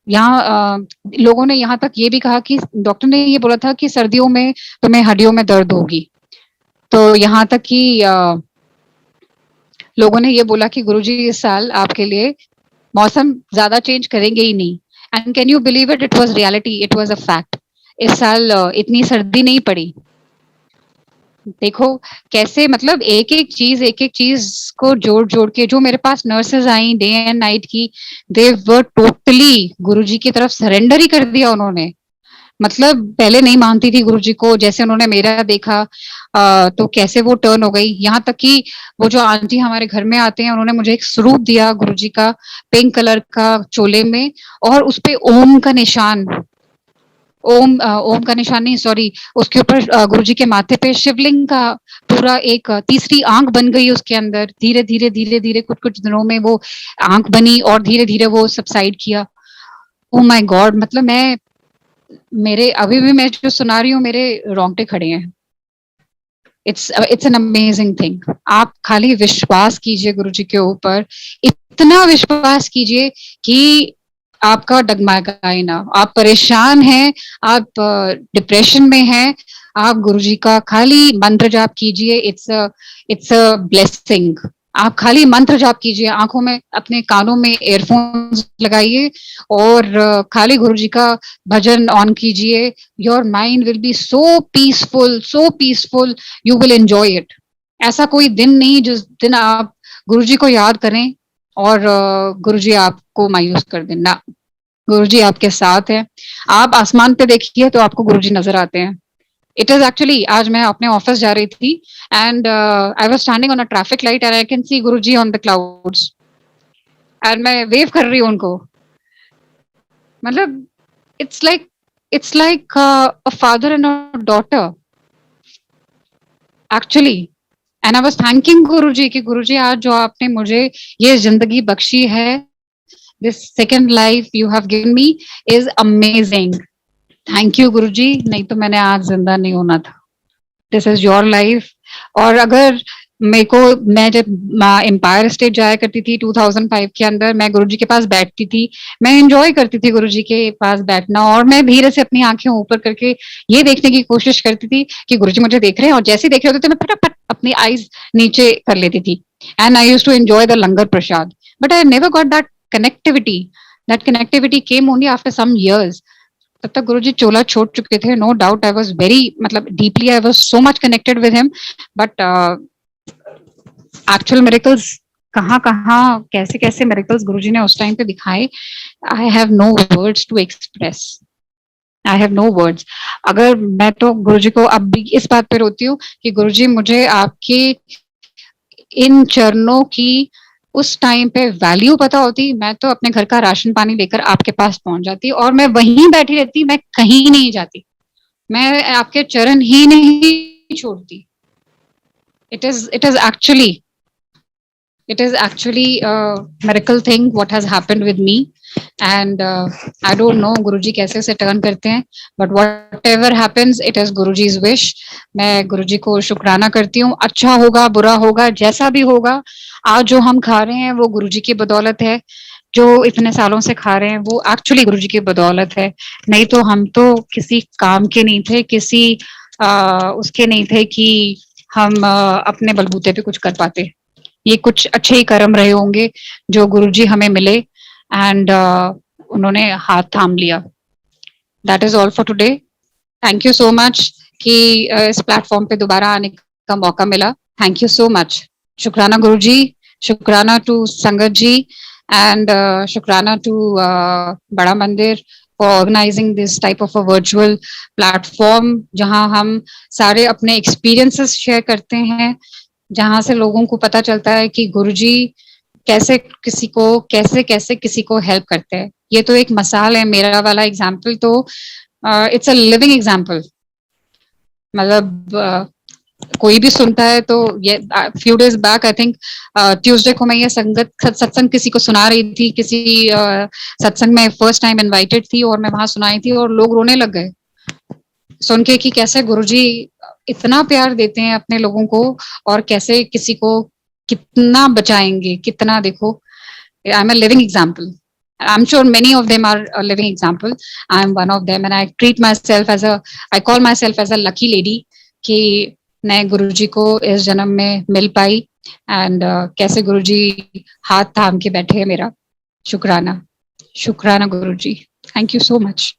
यहाँ लोगों ने यहाँ तक ये भी कहा कि डॉक्टर ने ये बोला था कि सर्दियों में तुम्हें हड्डियों में दर्द होगी, तो यहाँ तक कि लोगों ने ये बोला कि गुरुजी इस साल आपके लिए मौसम ज्यादा चेंज करेंगे ही नहीं। And can you believe it, it was reality, it was a fact. इस साल इतनी सर्दी नहीं पड़ी। देखो कैसे, मतलब एक एक चीज को जोड़ जोड़ के जो मेरे पास नर्सेज आई डे एंड नाइट की, दे वर टोटली गुरुजी की तरफ सरेंडर ही कर दिया उन्होंने। मतलब पहले नहीं मानती थी गुरुजी को, जैसे उन्होंने मेरा देखा तो कैसे वो टर्न हो गई। यहाँ तक कि वो जो आंटी हमारे घर में आते हैं, उन्होंने मुझे एक स्वरूप दिया गुरुजी का, पिंक कलर का चोले में, और उसपे ओम का निशान, ओम का निशान नहीं सॉरी, उसके ऊपर गुरुजी के माथे पे शिवलिंग का पूरा एक तीसरी आंख बन गई उसके अंदर। धीरे धीरे धीरे धीरे कुछ कुछ दिनों में वो आंख बनी और धीरे धीरे वो सबसाइड किया। ओ माय गॉड, मतलब मैं, मेरे अभी भी मैं जो सुना रही हूँ मेरे रोंगटे खड़े हैं। It's an amazing thing. आप खाली विश्वास कीजिए गुरुजी के ऊपर, इतना विश्वास कीजिए कि आपका डगमगाए ना। आप परेशान हैं, आप डिप्रेशन में हैं, आप गुरुजी का खाली मंत्र जाप कीजिए। It's a blessing. आप खाली मंत्र जाप कीजिए, आंखों में अपने कानों में एयरफोन्स लगाइए और खाली गुरुजी का भजन ऑन कीजिए। Your mind will be so peaceful, so peaceful, you will enjoy it. ऐसा कोई दिन नहीं जिस दिन आप गुरुजी को याद करें और गुरुजी आपको मायूस कर दें ना। गुरुजी आपके साथ है। आप आसमान पे देखिए तो आपको गुरुजी नजर आते हैं। इट इज एक्चुअली, आज मैं अपने ऑफिस जा रही थी and I was standing on a traffic light and I can see Guruji on the clouds, and मैं वेव कर रही हूँ उनको। मतलब it's like, it's like a father and a daughter actually. And I was thanking Guruji कि गुरुजी आज जो आपने मुझे ये जिंदगी बख्शी है, this second life you have given me is amazing. Thank you Guruji, नहीं तो मैंने आज जिंदा नहीं होना था। This is your life. और अगर मेरे को, मैं जब एम्पायर स्टेट जाया करती थी 2005 के अंदर, मैं गुरुजी के पास बैठती थी, मैं एंजॉय करती थी गुरुजी के पास बैठना, और मैं धीरे से अपनी आंखें ऊपर करके ये देखने की कोशिश करती थी कि गुरुजी मुझे देख रहे हैं, और जैसे ही देख रहे होते थे मैं फटाफट अपनी आईज नीचे कर लेती थी। And I used to enjoy the langar prasad, but I never got that connectivity. That connectivity came only after some years। तब तक गुरुजी चोला छोड़ चुके थे, no doubt. I was very, मतलब deeply I was so much connected with him, but actual miracles कहाँ कहाँ, कैसे कैसे मिरेकल्स गुरुजी ने उस टाइम पे दिखाए, I have no words to express. I have no words. अगर मैं तो गुरुजी को अब भी इस बात पे रोती हूँ कि गुरुजी मुझे आपके इन चरणों की उस टाइम पे वैल्यू पता होती, मैं तो अपने घर का राशन पानी लेकर आपके पास पहुंच जाती और मैं वहीं बैठी रहती, मैं कहीं नहीं जाती, मैं आपके चरण ही नहीं छोड़ती। It is actually, it is actually a miracle thing what has happened with me, and I don't know गुरुजी कैसे उसे टर्न करते हैं, but whatever happens it is Guruji's wish। मैं गुरुजी को शुक्राना करती हूँ। अच्छा होगा बुरा होगा जैसा भी होगा, आज जो हम खा रहे हैं वो गुरुजी की बदौलत है। जो इतने सालों से खा रहे हैं वो एक्चुअली गुरुजी की बदौलत है। नहीं तो हम तो किसी काम के नहीं थे, किसी उसके नहीं थे कि हम अपने बलबूते पे कुछ कर पाते। ये कुछ अच्छे ही कर्म रहे होंगे जो गुरुजी हमें मिले, एंड उन्होंने हाथ थाम लिया। That is all for today. Thank you so much कि इस प्लेटफॉर्म पे दोबारा आने का मौका मिला. Thank you so much. शुक्राना गुरुजी, शुक्राना टू संगत जी, एंड शुक्राना टू बड़ा मंदिर for organizing this type of a virtual platform जहां हम सारे अपने experiences share करते हैं, जहां से लोगों को पता चलता है कि गुरुजी कैसे कैसे कैसे किसी को हेल्प करते हैं. ये तो एक मिसाल है. मेरा वाला एग्जाम्पल तो इट्स अ लिविंग एग्जाम्पल. मतलब कोई भी सुनता है तो ये few days back I think Tuesday को मैं ये सत्संग किसी को सुना रही थी. किसी सत्संग में फर्स्ट टाइम इनवाइटेड थी और मैं वहां सुनाई थी और लोग रोने लग गए सुन के कि कैसे गुरुजी इतना प्यार देते हैं अपने लोगों को और कैसे किसी को कितना बचाएंगे. कितना देखो, I am a living example. I'm sure many of them are a living example. I'm one of them, and I treat myself as I call myself as a lucky lady कि मैं गुरुजी को इस जन्म में मिल पाई. एंड कैसे गुरुजी हाथ थाम के बैठे हैं मेरा. शुक्राना, शुक्राना गुरुजी. Thank you so much.